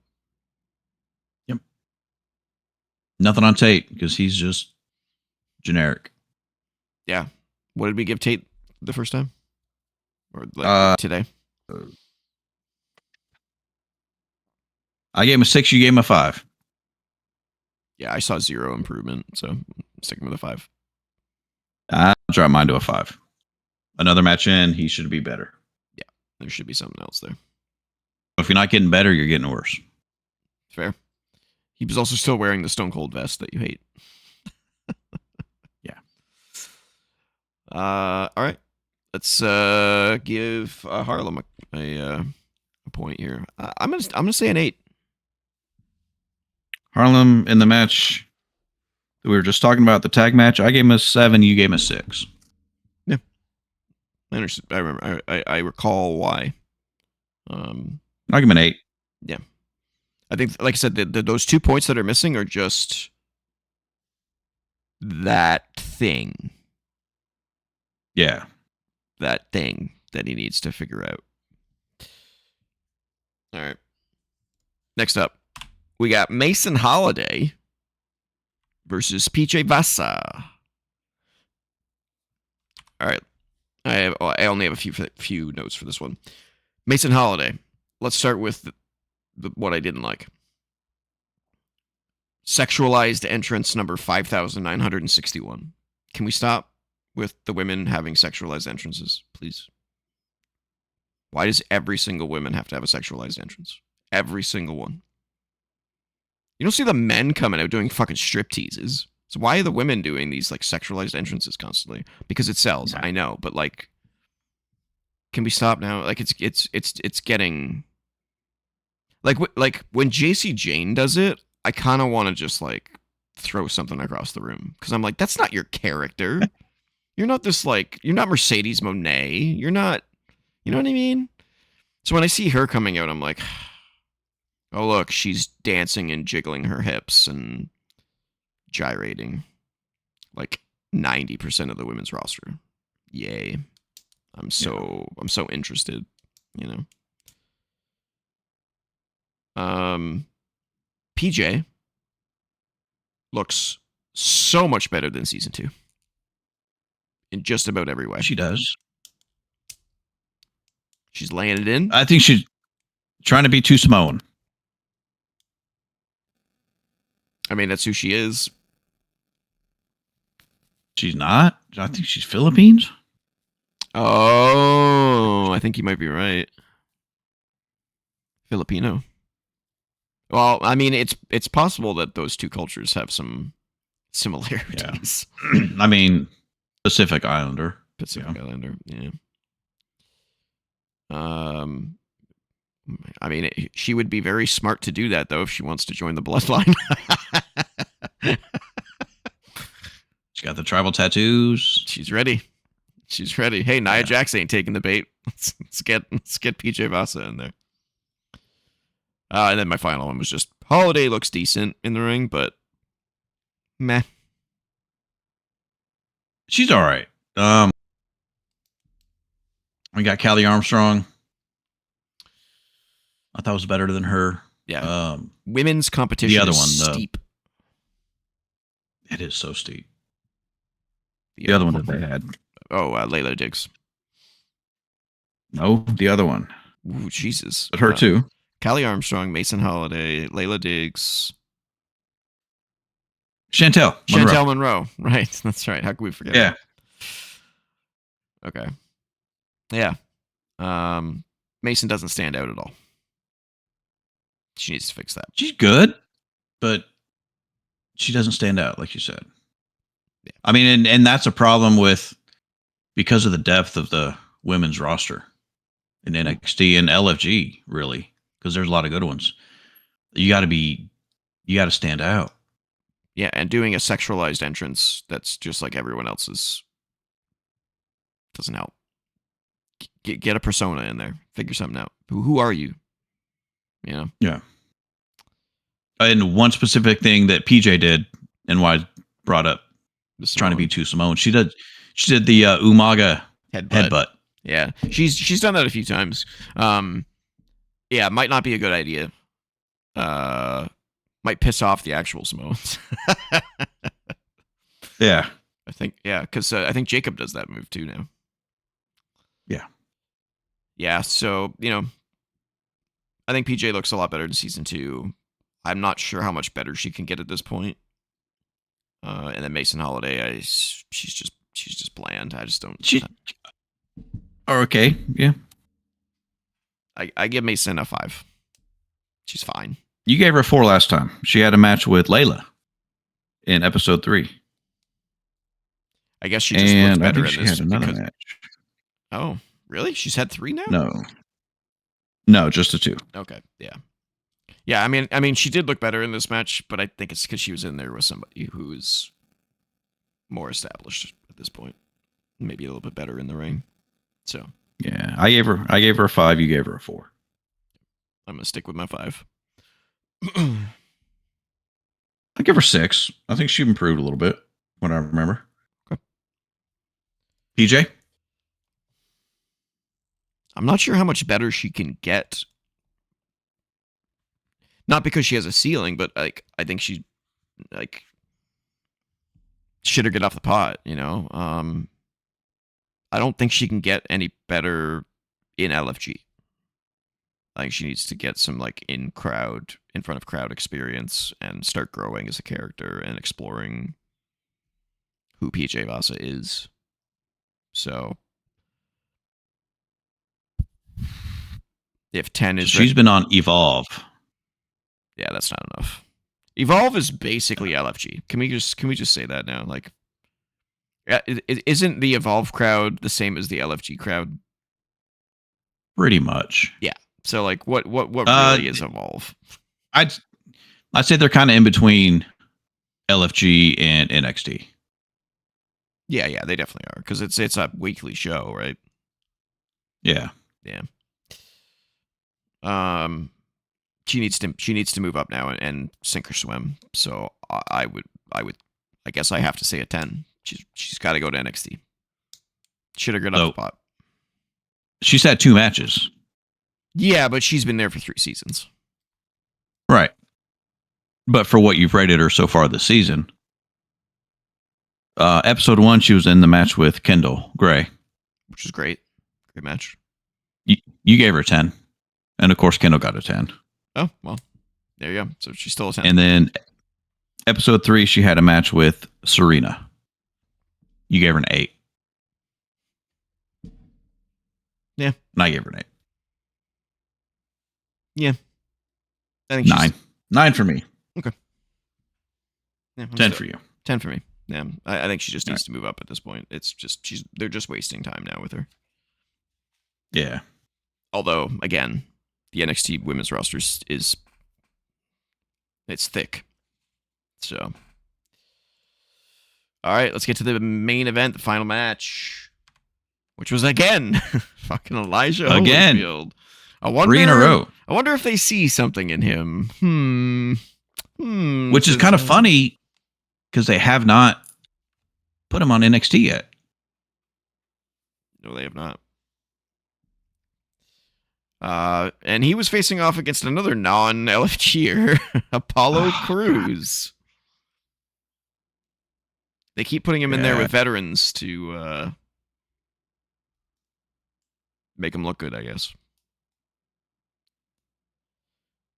Yep. Nothing on Tate because he's just generic. Yeah. What did we give Tate the first time? Or like today? I gave him a 6. You gave him a 5. Yeah, I saw 0 improvement, so I'm sticking with a 5. I'll drop mine to a 5. Another match in, he should be better. Yeah, there should be something else there. If you're not getting better, you're getting worse. Fair. He was also still wearing the Stone Cold vest that you hate. Yeah. All right. Let's give Harlem a point here. I'm gonna say an 8. Harlem in the match that we were just talking about, the tag match, I gave him a 7. You gave him a 6. Yeah, I understand. I remember. I recall why. I'll give him an 8. Yeah, I think, like I said, those 2 points that are missing are just that thing. Yeah. That thing that he needs to figure out. All right. Next up, we got Mason Holiday versus PJ Vasa. All right. I only have a few notes for this one. Mason Holiday. Let's start with what I didn't like. Sexualized entrance number 5,961. Can we stop with the women having sexualized entrances, please? Why does every single woman have to have a sexualized entrance? Every single one. You don't see the men coming out doing fucking strip teases. So why are the women doing these like sexualized entrances constantly? Because it sells, I know, but like, can we stop now? Like it's getting like when JC Jane does it, I kind of want to just like throw something across the room because I'm like, that's not your character. You're not this like, you're not Mercedes Monet. You're not, you know what I mean? So when I see her coming out, I'm like, oh look, she's dancing and jiggling her hips and gyrating like 90% of the women's roster. Yay. I'm so interested, you know. PJ looks so much better than season 2 in just about every way. She does. She's laying it in. I think she's trying to be too Samoan. I mean, that's who she is. She's not. I think she's Philippines. Oh, I think you might be right. Filipino. Well, I mean, it's possible that those two cultures have some similarities. Yeah. I mean, Pacific Islander. Islander, yeah. I mean, she would be very smart to do that, though, if she wants to join the bloodline. She got the tribal tattoos. She's ready. Hey, Nia Jax ain't taking the bait. Let's get PJ Vasa in there. And then my final one was just Holiday looks decent in the ring, but meh. She's all right. We got Callie Armstrong. I thought it was better than her. Yeah. Women's competition. The other one, steep. It is so steep. The other one that they had. Oh, Layla Diggs. No, the other one. Ooh, Jesus. But her too. Callie Armstrong, Mason Holiday, Layla Diggs. Chantel Monroe. Right. That's right. How could we forget? Yeah. That? Okay. Yeah. Mason doesn't stand out at all. She needs to fix that. She's good, but she doesn't stand out, like you said. Yeah. I mean, and that's a problem because of the depth of the women's roster in NXT and LFG, really, because there's a lot of good ones. You got to stand out. Yeah, and doing a sexualized entrance that's just like everyone else's doesn't help. Get a persona in there. Figure something out. Who are you? You know? Yeah. And one specific thing that PJ did, and why I brought up trying to be too Samoan. She did the Umaga headbutt. Yeah, she's done that a few times. Yeah, might not be a good idea. Might piss off the actual Samoans. Yeah, I think because I think Jacob does that move too now. Yeah. So I think PJ looks a lot better in season 2. I'm not sure how much better she can get at this point. And then Mason Holiday, she's just bland. I just don't. Okay, yeah. I give Mason a 5. She's fine. You gave her a 4 last time. She had a match with Layla in episode 3. I guess she just looks better in this. Had another match. Oh, really? She's had 3 now? No, just a 2. Okay, yeah. Yeah, I mean, she did look better in this match, but I think it's because she was in there with somebody who's more established at this point, maybe a little bit better in the ring. So yeah, I gave her a 5. You gave her a 4. I'm gonna stick with my 5. I give her 6. I think she improved a little bit, what I remember. Okay. PJ? I'm not sure how much better she can get. Not because she has a ceiling, but like I think she like shit or get off the pot, I don't think she can get any better in LFG. I think she needs to get some like in front of crowd experience and start growing as a character and exploring who PJ Vasa is. So if 10 is She's been on Evolve. Yeah, that's not enough. Evolve is basically LFG. Can we just say that now? Like, isn't the Evolve crowd the same as the LFG crowd? Pretty much. Yeah. So like, what really is Evolve? I'd say they're kind of in between LFG and NXT. Yeah, they definitely are because it's a weekly show, right? Yeah. She needs to move up now and sink or swim. So I guess I have to say a 10. She's got to go to NXT. Should have got up the spot. She's had 2 matches. Yeah, but she's been there for 3 seasons. Right. But for what you've rated her so far this season, episode 1, she was in the match with Kendall Gray, which is great. Great match. You gave her a 10, and of course Kendall got a 10. Oh well, there you go. So she's still a 10. And then episode 3, she had a match with Serena. You gave her an 8. Yeah, and I gave her an 8. Yeah, I think 9. 9 for me. Okay. Yeah, 10 for you. 10 for me. Yeah, I think she just needs to move up at this point. It's just they're just wasting time now with her. Yeah. Although again, the NXT women's roster is thick. So, all right, let's get to the main event, the final match, which was again fucking Elijah Holyfield. I wonder 3 in a row. I wonder if they see something in him. Which is kind of funny because they have not put him on NXT yet. No, they have not. And he was facing off against another non-LFGer, Apollo Crews. They keep putting him in there with veterans to make him look good, I guess.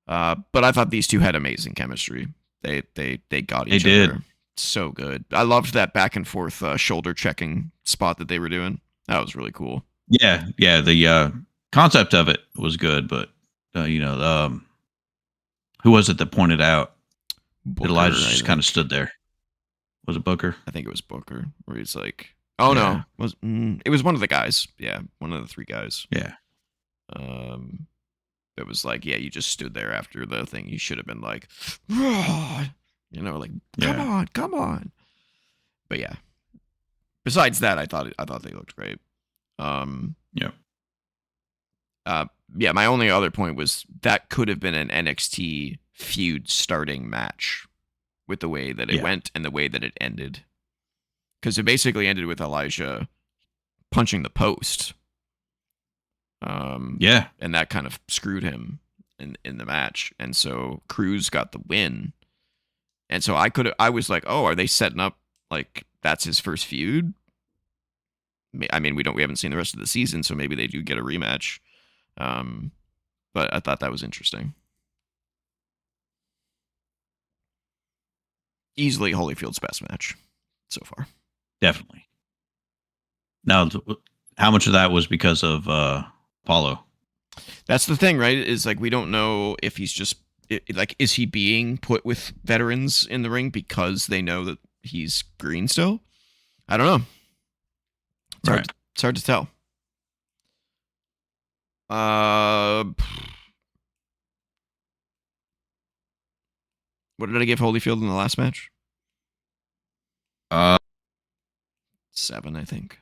But I thought these two had amazing chemistry. They got each other so good. I loved that back and forth shoulder checking spot that they were doing. That was really cool. Yeah. The concept of it was good, but who was it that pointed out that Elijah just kind of stood there? Was it Booker? I think it was Booker, where he's like, "Oh no, it was one of the guys. Yeah, one of the 3 guys. Yeah. It was like, yeah, you just stood there after the thing. You should have been like, like, come on. But yeah. Besides that, I thought they looked great. Yeah. My only other point was that could have been an NXT feud starting match with the way that it went and the way that it ended. Because it basically ended with Elijah punching the post. And that kind of screwed him in the match. And so Crews got the win. And so I was like, oh, are they setting up like that's his first feud? I mean, we haven't seen the rest of the season, so maybe they do get a rematch. But I thought that was interesting. Easily Holyfield's best match so far. Definitely. Now, how much of that was because of Apollo? That's the thing, right? Is like we don't know if he's just like, is he being put with veterans in the ring because they know that he's green still? I don't know. It's hard to tell. What did I give Holyfield in the last match? 7, I think.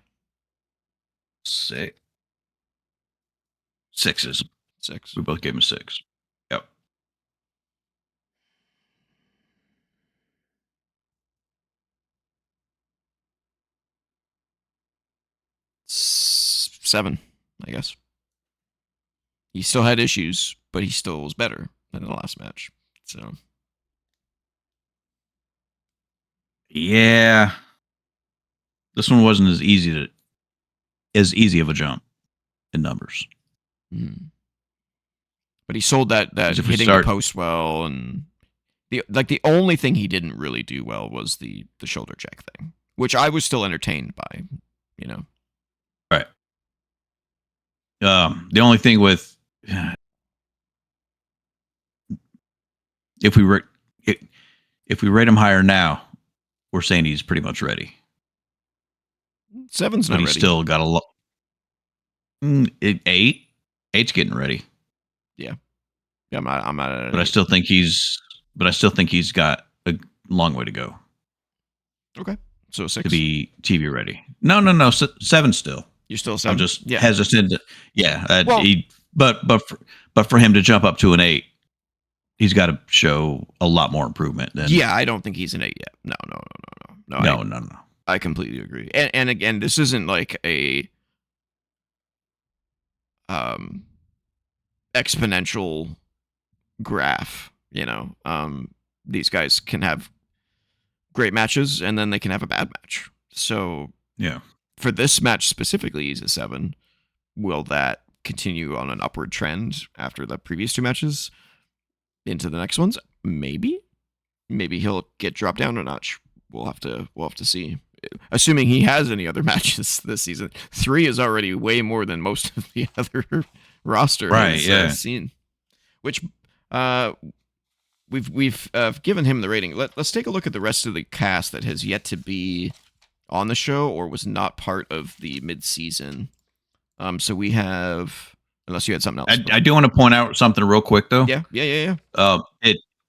6. 6s. 6. We both gave him 6. Yep. 7, I guess. He still had issues, but he still was better than the last match. So. Yeah. This one wasn't as easy as easy of a jump in numbers. But he sold that hitting the post well, and the only thing he didn't really do well was the shoulder check thing, which I was still entertained by, Right. The only thing with if we rate him higher now, we're saying he's pretty much ready. 7's not ready. But he's still got a lot. 8. 8's getting ready. Yeah. I'm not. But I still think he's got a long way to go. Okay. So 6 to be TV ready. No. 7 still. You're still 7. I'm just hesitant. But for him to jump up to an 8, he's got to show a lot more improvement. Yeah, I don't think he's an 8 yet. No. No. I completely agree. And again, this isn't like a exponential graph. These guys can have great matches, and then they can have a bad match. So yeah, for this match specifically, he's a 7. Will that continue on an upward trend after the previous 2 matches into the next ones? Maybe he'll get dropped down a notch. We'll have to see. Assuming he has any other matches this season. 3 is already way more than most of the other roster has seen. Which we've given him the rating. Let's take a look at the rest of the cast that has yet to be on the show or was not part of the mid-season. So we have, unless you had something else. I do want to point out something real quick though. Yeah.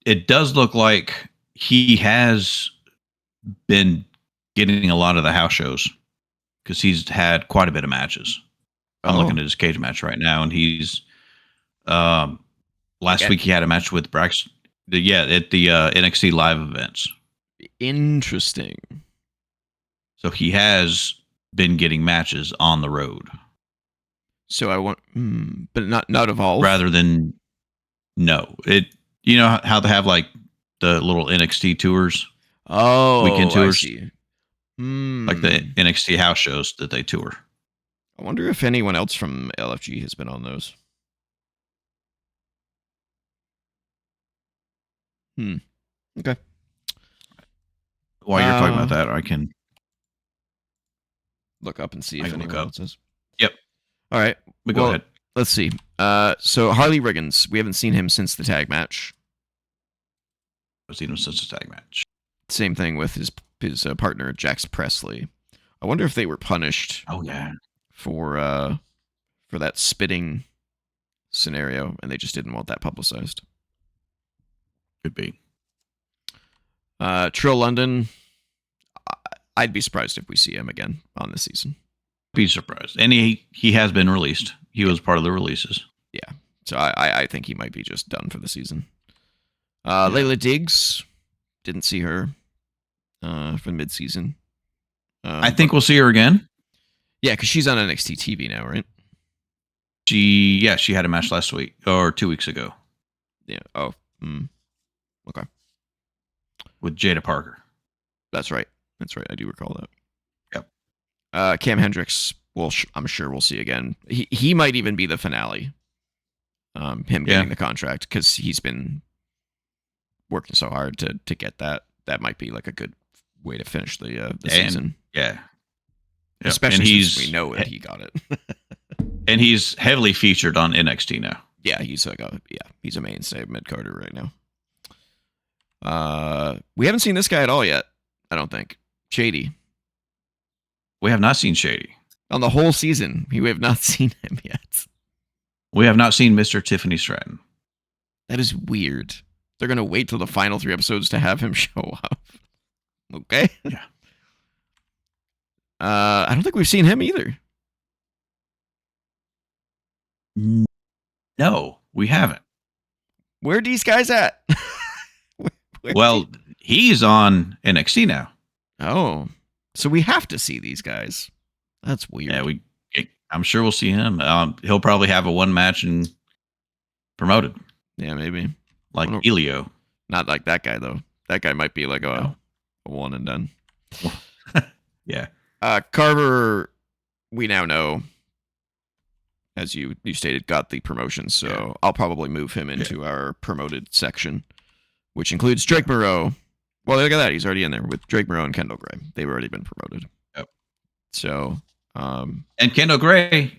It does look like he has been getting a lot of the house shows because he's had quite a bit of matches. I'm looking at his cage match right now, and he's last week he had a match with Braxton. At the NXT live events. Interesting. So he has been getting matches on the road. So I want, but not Evolve. Rather than how they have like the little NXT tours. Oh, weekend tours. I see. Like the NXT house shows that they tour. I wonder if anyone else from LFG has been on those. Okay. While you're talking about that, I can look up and see if anyone else is. Yep. All right. Go ahead. Let's see. So Harley Riggins, we haven't seen him since the tag match. I've seen him since the tag match. Same thing with his partner Jax Presley. I wonder if they were punished. Oh yeah. For that spitting scenario, and they just didn't want that publicized. Could be. Trill London, I'd be surprised if we see him again on this season. Be surprised. And he has been released. He was part of the releases. Yeah. So I think he might be just done for the season. Layla Diggs, didn't see her for mid-season. I think we'll see her again. Yeah, because she's on NXT TV now, right? She had a match last week or 2 weeks ago. Yeah. Oh. Okay. With Jada Parker. That's right. I do recall that. Yep. Cam Hendricks, I'm sure we'll see again. He might even be the finale. Him getting the contract because he's been working so hard to get that. That might be like a good way to finish the season. Yeah. Especially since we know that he got it. And he's heavily featured on NXT now. Yeah, he's he's a mainstay of mid-carder right now. We haven't seen this guy at all yet, I don't think. Shady. We have not seen Shady. On the whole season, we have not seen him yet. We have not seen Mr. Tiffany Stratton. That is weird. They're going to wait till the final 3 episodes to have him show up. Okay? Yeah. I don't think we've seen him either. No, we haven't. Where are these guys at? He's on NXT now. Oh, so we have to see these guys. That's weird. Yeah, I'm sure we'll see him. He'll probably have a 1 match and promoted. Yeah, maybe. Like Elio. Not like that guy, though. That guy might be like a 1 and done. Yeah. Carver we now know, as you stated, got the promotion. So Yeah. I'll probably move him into our promoted section, which includes Drake Moreau. Well, look at that. He's already in there with Drake Moreau and Kendall Gray. They've already been promoted. Yep. So, and Kendall Gray,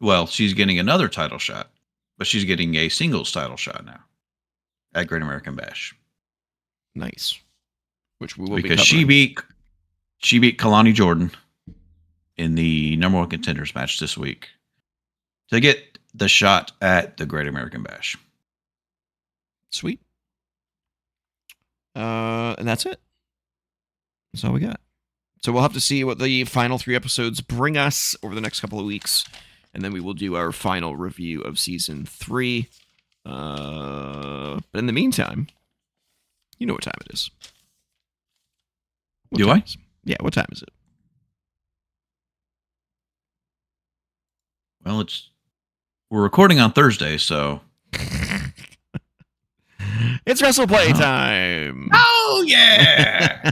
well, she's getting another title shot, but she's getting a singles title shot now at Great American Bash. Nice. Which we will because be she beat Kalani Jordan in the number one contenders match this week to get the shot at the Great American Bash. Sweet. And that's it. That's all we got. So we'll have to see what the final 3 episodes bring us over the next couple of weeks, and then we will do our final review of season 3. But in the meantime, you know what time it is. Do I? Yeah, what time is it? Well, we're recording on Thursday, so it's WrestlePlay time. Oh yeah!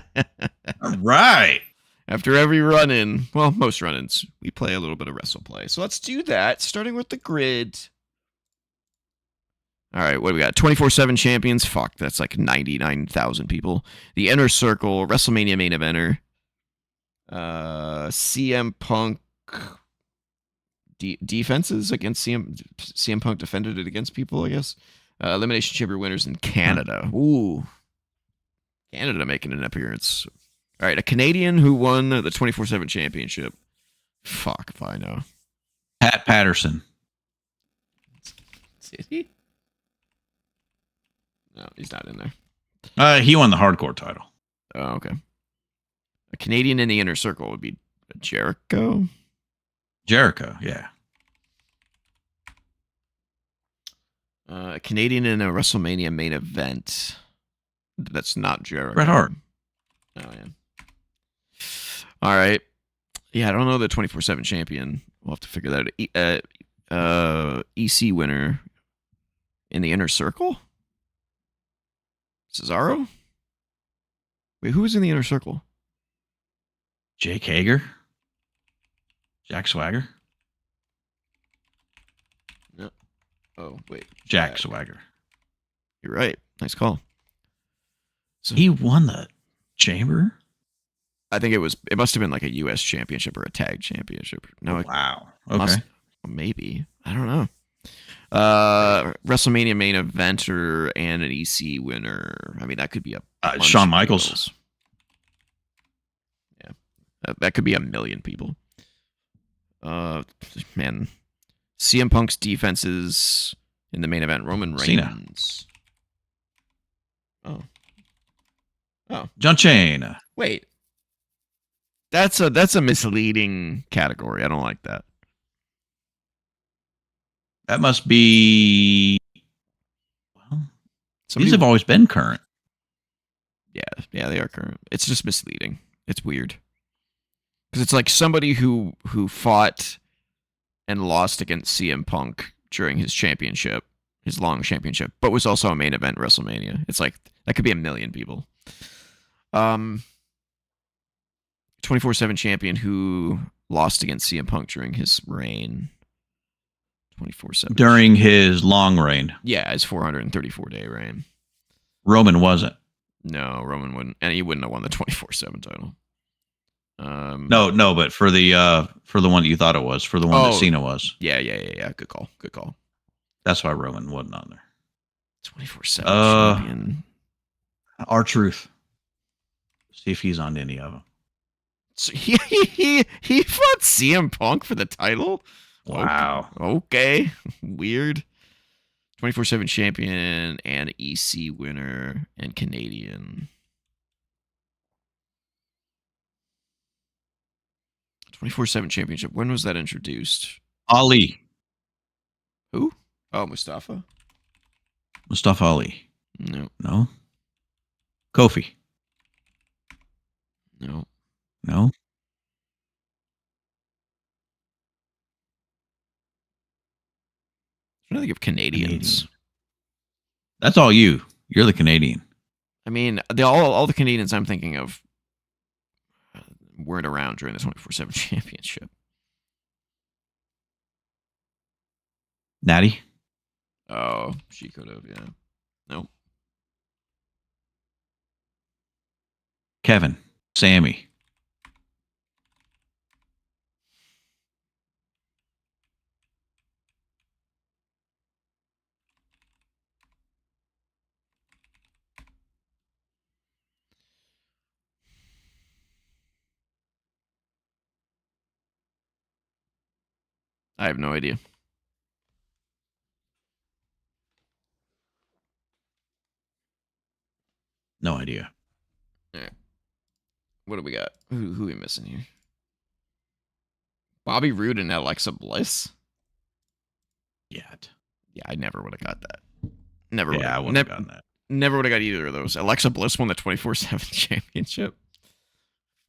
All right. After every run-in, well, most run-ins, we play a little bit of WrestlePlay. So let's do that, starting with the grid. All right, what do we got? 24/7 champions. Fuck, that's like 99,000 people. The Inner Circle, WrestleMania main eventer. CM Punk defenses against CM Punk defended it against people, I guess. Elimination Chamber winners in Canada. Ooh. Canada making an appearance. All right, a Canadian who won the 24/7 championship. Fuck if I know. Pat Patterson. Did he? No, he's not in there. He won the hardcore title. Oh, okay. A Canadian in the Inner Circle would be Jericho. Jericho, yeah. A Canadian in a WrestleMania main event. That's not Jericho. Bret Hart. Oh, yeah. All right. Yeah, I don't know the 24/7 champion. We'll have to figure that out. EC winner in the Inner Circle? Cesaro? Wait, who was in the Inner Circle? Jake Hager? Jack Swagger? No. Oh, wait. Jack Swagger. You're right. Nice call. So he won the chamber? I think it must have been like a US championship or a tag championship. No, wow. Okay. Maybe. I don't know. WrestleMania main eventer and an EC winner. I mean, that could be a Shawn Michaels. Yeah. That could be a million people. Man. CM Punk's defenses in the main event. Roman Reigns. Cena. Oh. John Cena. Wait. That's a misleading category. I don't like that. That must be. Well, these have always been current. Yeah, they are current. It's just misleading. It's weird because it's like somebody who fought and lost against CM Punk during his championship, his long championship, but was also a main event WrestleMania. It's like that could be a million people. 24/7 champion who lost against CM Punk during his reign. 24/7 during his long reign. Yeah, his 434-day reign. Roman wasn't. No, Roman wouldn't, and he wouldn't have won the 24/7 title. No, but for the one that you thought it was, for the one that Cena was. Yeah. Good call. That's why Roman wasn't on there. 24/7 champion. R-Truth. See if he's on any of them. So he fought CM Punk for the title. Wow. Okay. Weird. 24/7 champion and EC winner and Canadian. 24/7 championship. When was that introduced? Ali. Who? Oh, Mustafa. Mustafa Ali. No. Kofi. No. I'm trying to think of Canadians. That's all you. You're the Canadian. I mean, all the Canadians I'm thinking of weren't around during the 24/7 championship. Natty. Oh, she could have. Yeah. Nope. Kevin. Sammy. I have no idea. No idea. All right. What do we got? Who are we missing here? Bobby Roode and Alexa Bliss? Yet. Yeah, I never would have got that. Never would Yeah, I have. wouldn't have gotten that. Never would have got either of those. Alexa Bliss won the 24/7 championship.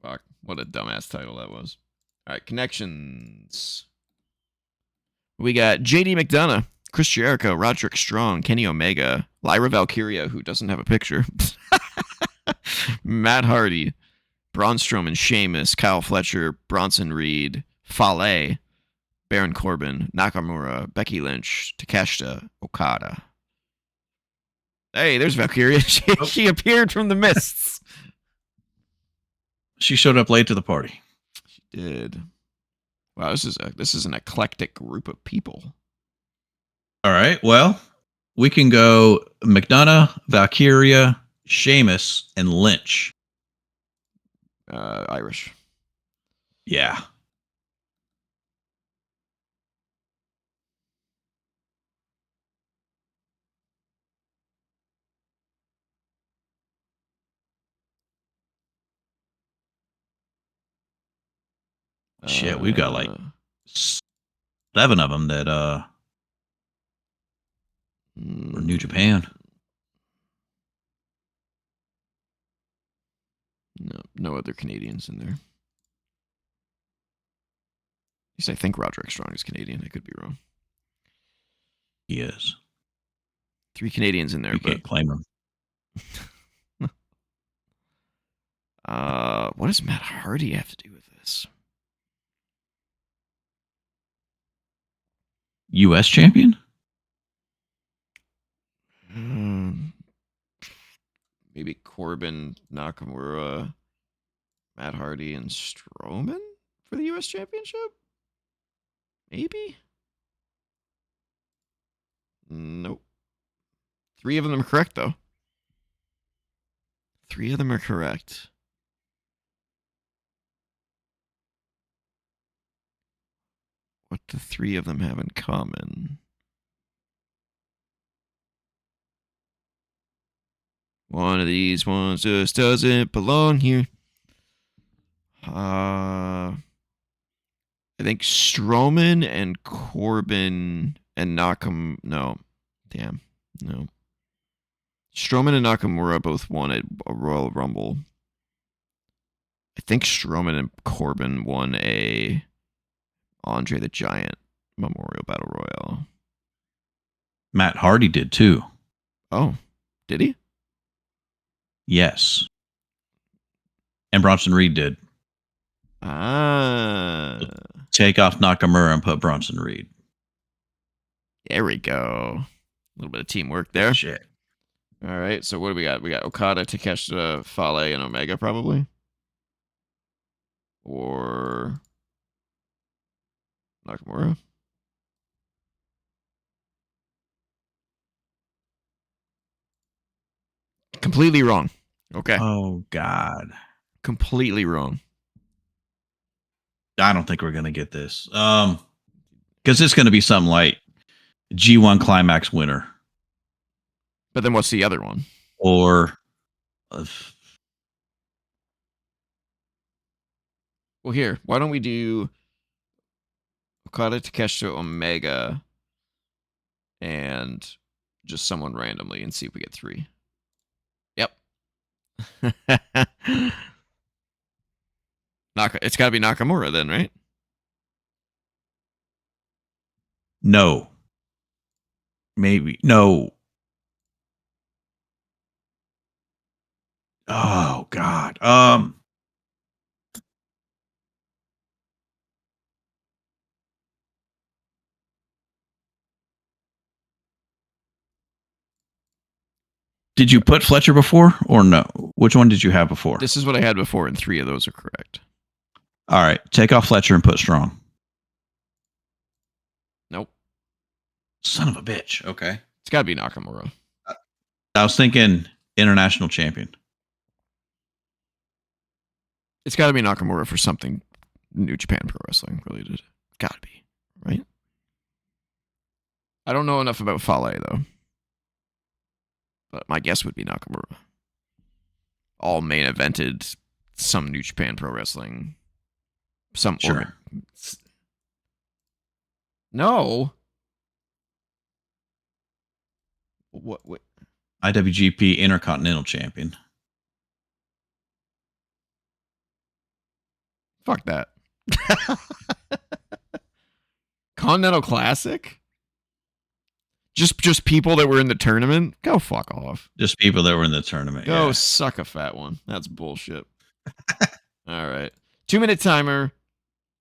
Fuck. What a dumbass title that was. All right, connections. We got JD McDonough, Chris Jericho, Roderick Strong, Kenny Omega, Lyra Valkyria, who doesn't have a picture, Matt Hardy, Braun Strowman, Sheamus, Kyle Fletcher, Bronson Reed, Fale, Baron Corbin, Nakamura, Becky Lynch, Takeshita, Okada. Hey, there's Valkyria. She appeared from the mists. She showed up late to the party. She did. Wow, this is an eclectic group of people. All right. Well, we can go McDonough, Valkyria, Sheamus, and Lynch. Irish. Yeah. Shit, we've got like 7 of them that were New Japan. No other Canadians in there. At least I think Roderick Strong is Canadian. I could be wrong. He is. 3 Canadians in there, You but can't claim him. what does Matt Hardy have to do with this? U.S. champion? Maybe Corbin, Nakamura, Matt Hardy, and Strowman for the U.S. Championship? Maybe? Nope. 3 of them are correct, though. 3 of them are correct. What do 3 of them have in common? One of these ones just doesn't belong here. I think Strowman and Corbin and Nakamura. No. Damn. No. Strowman and Nakamura both won at a Royal Rumble. I think Strowman and Corbin won a Andre the Giant Memorial Battle Royal. Matt Hardy did too. Oh, did he? Yes. And Bronson Reed did. Ah. Take off Nakamura and put Bronson Reed. There we go. A little bit of teamwork there. Shit. All right. So what do we got? We got Okada, Takeshita, Fale, and Omega probably. Or Nakamura. Completely wrong. Okay. Oh, God. Completely wrong. I don't think we're going to get this. Because it's going to be something like G1 Climax winner. But then what's the other one? Or well, here, why don't we do Okada, Takeshita, Omega, and just someone randomly and see if we get 3. Yep. It's got to be Nakamura then, right? No. Maybe. No. Oh, God. Did you put Fletcher before or no? Which one did you have before? This is what I had before, and 3 of those are correct. All right. Take off Fletcher and put Strong. Nope. Son of a bitch. Okay. It's got to be Nakamura. I was thinking international champion. It's got to be Nakamura for something New Japan Pro Wrestling related. Got to be, right? I don't know enough about Fale, though. But my guess would be Nakamura. All main evented some New Japan Pro Wrestling. Some Sure. No. What? IWGP Intercontinental Champion. Fuck that. Continental Classic? Just people that were in the tournament? Go fuck off. Just people that were in the tournament. Go suck a fat one. That's bullshit. All right. 2-minute timer.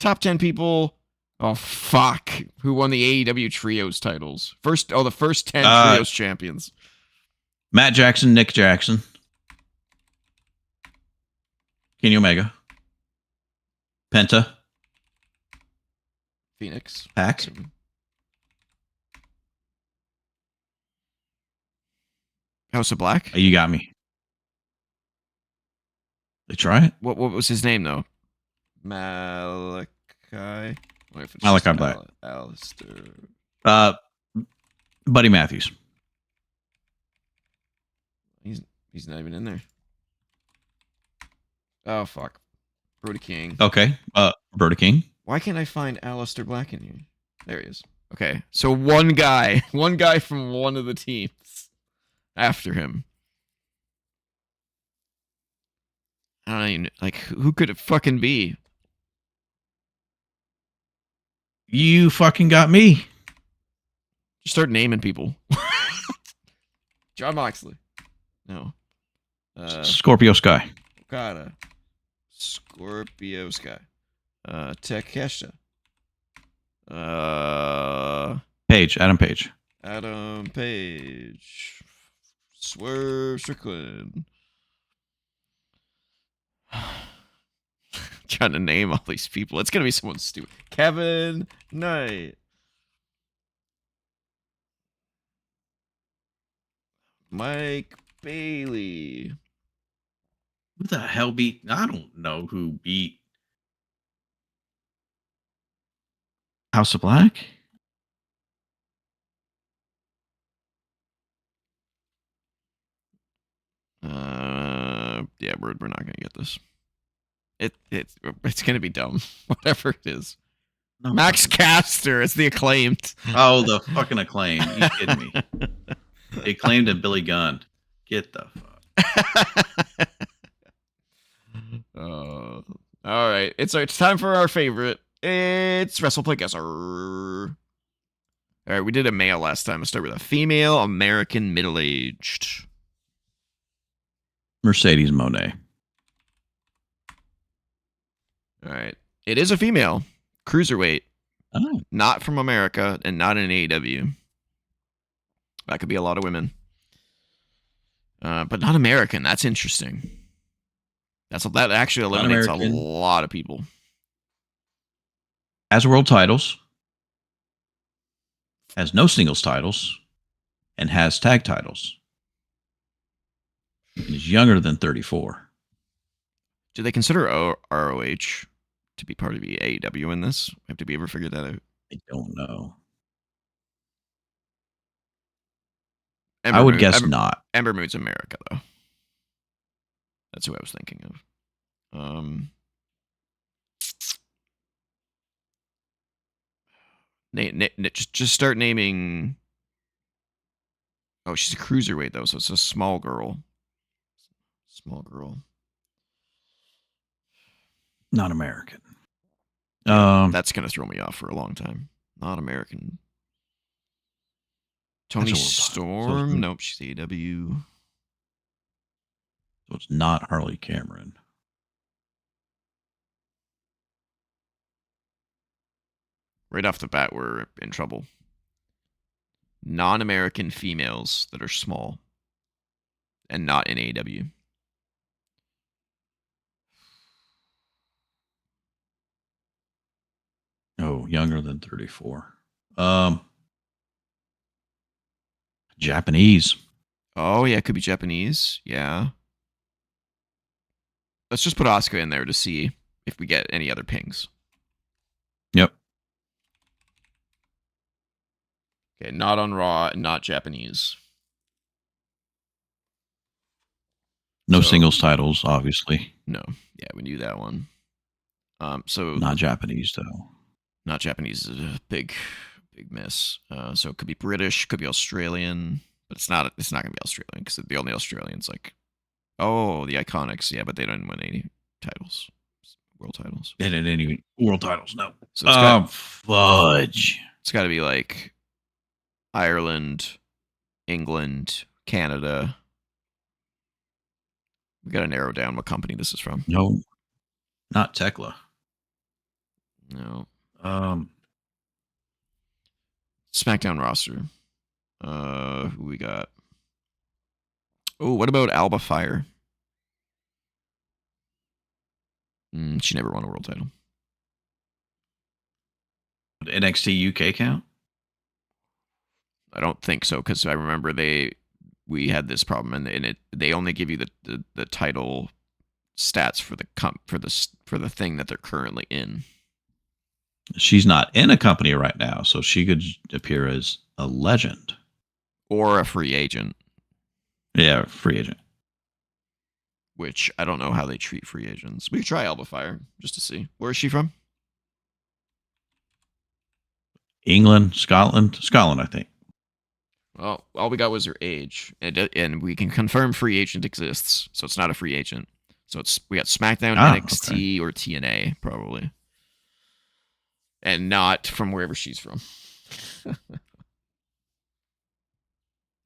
Top 10 people. Oh, fuck. Who won the AEW Trios titles? The first 10 Trios champions. Matt Jackson, Nick Jackson. Kenny Omega. Penta. Phoenix. Pac. House of Black? You got me. They try it? What was his name, though? Malachi Black. Alistair. Buddy Matthews. He's not even in there. Oh, fuck. Brody King. Okay. Brody King. Why can't I find Alistair Black in here? There he is. Okay. So one guy from one of the teams after him. I don't even, like, who could it fucking be? You fucking got me. Just start naming people. John Moxley. No. Scorpio Sky. Okada. Scorpio Sky. Takeshita. Page. Adam Page. Adam Page. Swerve Strickland. Trying to name all these people. It's gonna be someone stupid. Kevin Knight. Mike Bailey. Who the hell beat? I don't know who beat House of Black. Yeah, we're not gonna get this. It's gonna be dumb. Whatever it is. No. Max Caster. It's the Acclaimed. Oh, the fucking Acclaimed. You kidding me? The Acclaimed and Billy Gunn. Get the fuck. All right. It's time for our favorite. It's WrestlePlay Guesser. All right, we did a male last time. Let's start with a female American middle-aged. Mercedes Moné. All right. It is a female. Cruiserweight. Oh. Not from America and not in AEW. That could be a lot of women. But not American. That's interesting. That actually eliminates a lot of people. Has world titles. Has no singles titles. And has tag titles. And is younger than 34. Do they consider ROH to be part of the AEW in this? Have we ever figured that out? I don't know. I would guess not. Ember Moon's America, though. That's who I was thinking of. Just start naming. Oh, she's a cruiserweight, though, so it's a small girl. Small girl. Not American. That's going to throw me off for a long time. Not American. Tony Storm? Nope, she's AEW. So it's not Harley Cameron. Right off the bat, we're in trouble. Non-American females that are small. and not in AEW. Oh, younger than 34. Japanese. Oh yeah, it could be Japanese. Yeah. Let's just put Asuka in there to see if we get any other pings. Yep. Okay, not on Raw, not Japanese. No So- singles titles, obviously. No. Yeah, we knew that one. So Not Japanese though. not Japanese is a big miss. So it could be British, could be Australian, but it's not. It's not gonna be Australian because the only Australians like, oh, the Iconics, yeah, but they don't win any titles, world titles. And in any world titles, no. So it's Fudge. it's got to be like Ireland, England, Canada. We got to narrow down what company this is from. No, not Tekla. No. SmackDown roster. Who we got? Oh, what about Alba Fire? She never won a world title. NXT UK count? I don't think so because I remember we had this problem and they only give you the title stats for the thing that they're currently in. She's not in a company right now, so she could appear as a legend or a free agent. Yeah, free agent. Which I don't know how they treat free agents. We could try Alba Fire just to see. Where is she from? Scotland, I think. Well, all we got was her age, and we can confirm free agent exists, so it's not a free agent. So we got SmackDown, NXT, or TNA probably, and not from wherever she's from.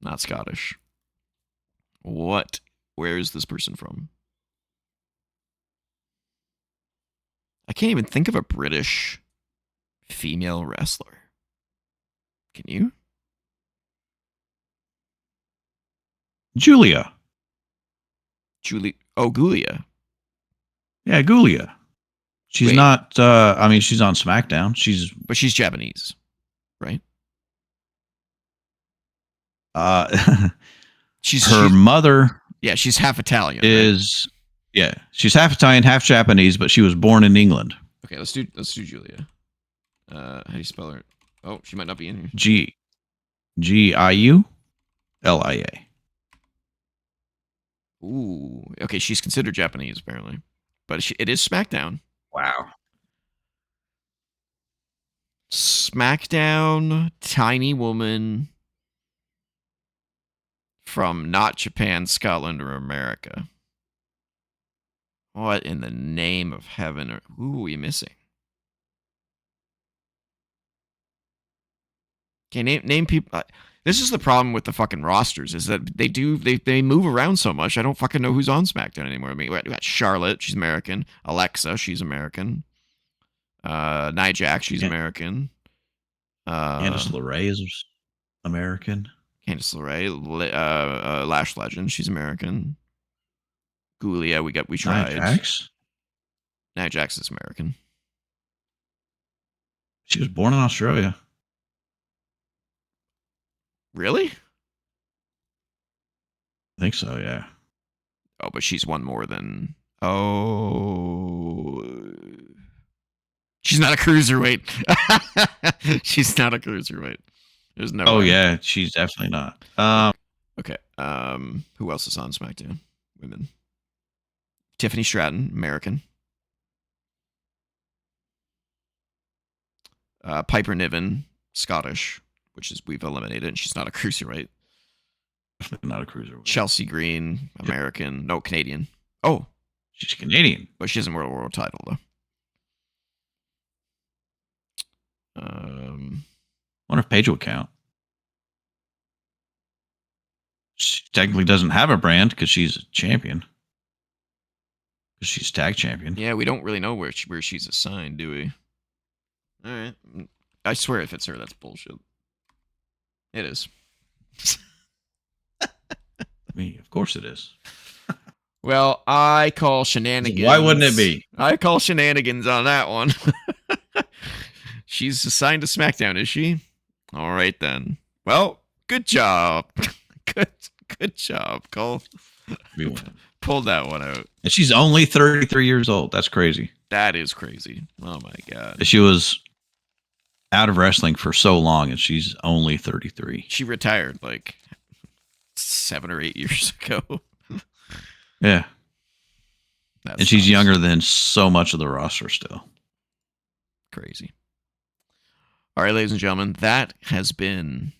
Not Scottish. What? Where is this person from? I can't even think of a British female wrestler. Can you? Julia. Oh, Gulia. Yeah, Gulia. She's not. I mean, she's on SmackDown. But she's Japanese, right? She's mother. Yeah, she's half Italian. Right? Yeah, she's half Italian, half Japanese, but she was born in England. Okay, let's do Julia. How do you spell her? Oh, she might not be in here. Giulia. Ooh, okay, she's considered Japanese apparently, but it is SmackDown. Wow. SmackDown, tiny woman from not Japan, Scotland, or America. What in the name of heaven? Who are we missing? Okay, name people. This is the problem with the fucking rosters is that they move around so much. I don't fucking know who's on SmackDown anymore. I mean, we got Charlotte, she's American. Alexa, she's American. Nia Jax, she's American. Candice LeRae is American. Candice LeRae, Lash Legend, she's American. Gulia, we tried. Nia Jax? Nia Jax is American. She was born in Australia. Really? I think so, yeah. Oh, but she's won more than. Oh. She's not a cruiserweight. She's not a cruiserweight. There's no. Oh, yeah, she's definitely not. Okay. Who else is on SmackDown? Women. Tiffany Stratton, American. Piper Niven, Scottish, which is we've eliminated, and she's not a cruiserweight. Definitely not a cruiserweight. Chelsea Green, American. No, Canadian. Oh. She's Canadian. But she hasn't won a world title, though. Wonder if Paige would count. She technically doesn't have a brand because she's a champion. Because she's tag champion. Yeah, we don't really know where she's assigned, do we? All right. I swear if it's her, that's bullshit. It is. me. Of course it is. Well, I call shenanigans. Why wouldn't it be? I call shenanigans on that one. She's assigned to SmackDown, is she? All right, then. Well, good job. Good job, Cole. We win. Pulled that one out. And she's only 33 years old. That's crazy. That is crazy. Oh, my God. She was out of wrestling for so long, and she's only 33. She retired like 7 or 8 years ago. Yeah. That and she's sucks. younger than so much of the roster still. Crazy. All right, ladies and gentlemen, that has been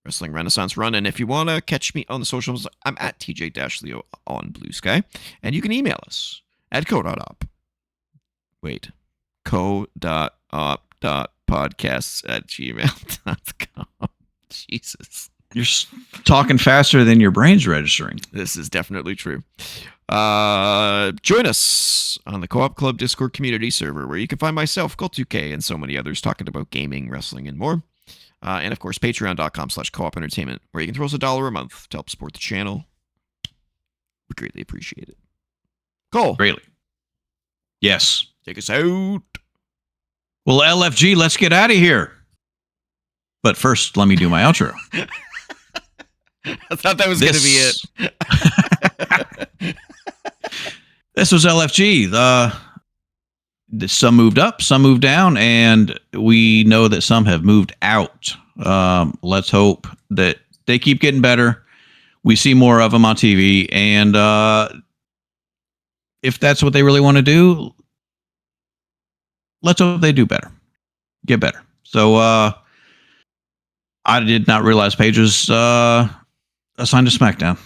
Wrestling Renaissance Run. And if you want to catch me on the socials, I'm at TJ-Leo on BlueSky. And you can email us at co.op. Wait. co.op.podcasts@gmail.com. Jesus. You're talking faster than your brain's registering. This is definitely true. Join us on the Co-op Club Discord community server, where you can find myself, Colt2K, and so many others talking about gaming, wrestling, and more. And of course, patreon.com/co-op entertainment, where you can throw us $1 a month to help support the channel. We greatly appreciate it. Cole. Greatly. Yes. Take us out. Well, LFG, let's get out of here. But first, let me do my outro. I thought that was going to be it. This was LFG. Some moved up, some moved down, and we know that some have moved out. Let's hope that they keep getting better. We see more of them on TV, and if that's what they really want to do, let's hope they do better, get better. So I did not realize Paige was assigned to SmackDown.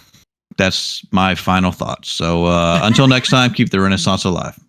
That's my final thoughts. So until next time, keep the Renaissance alive.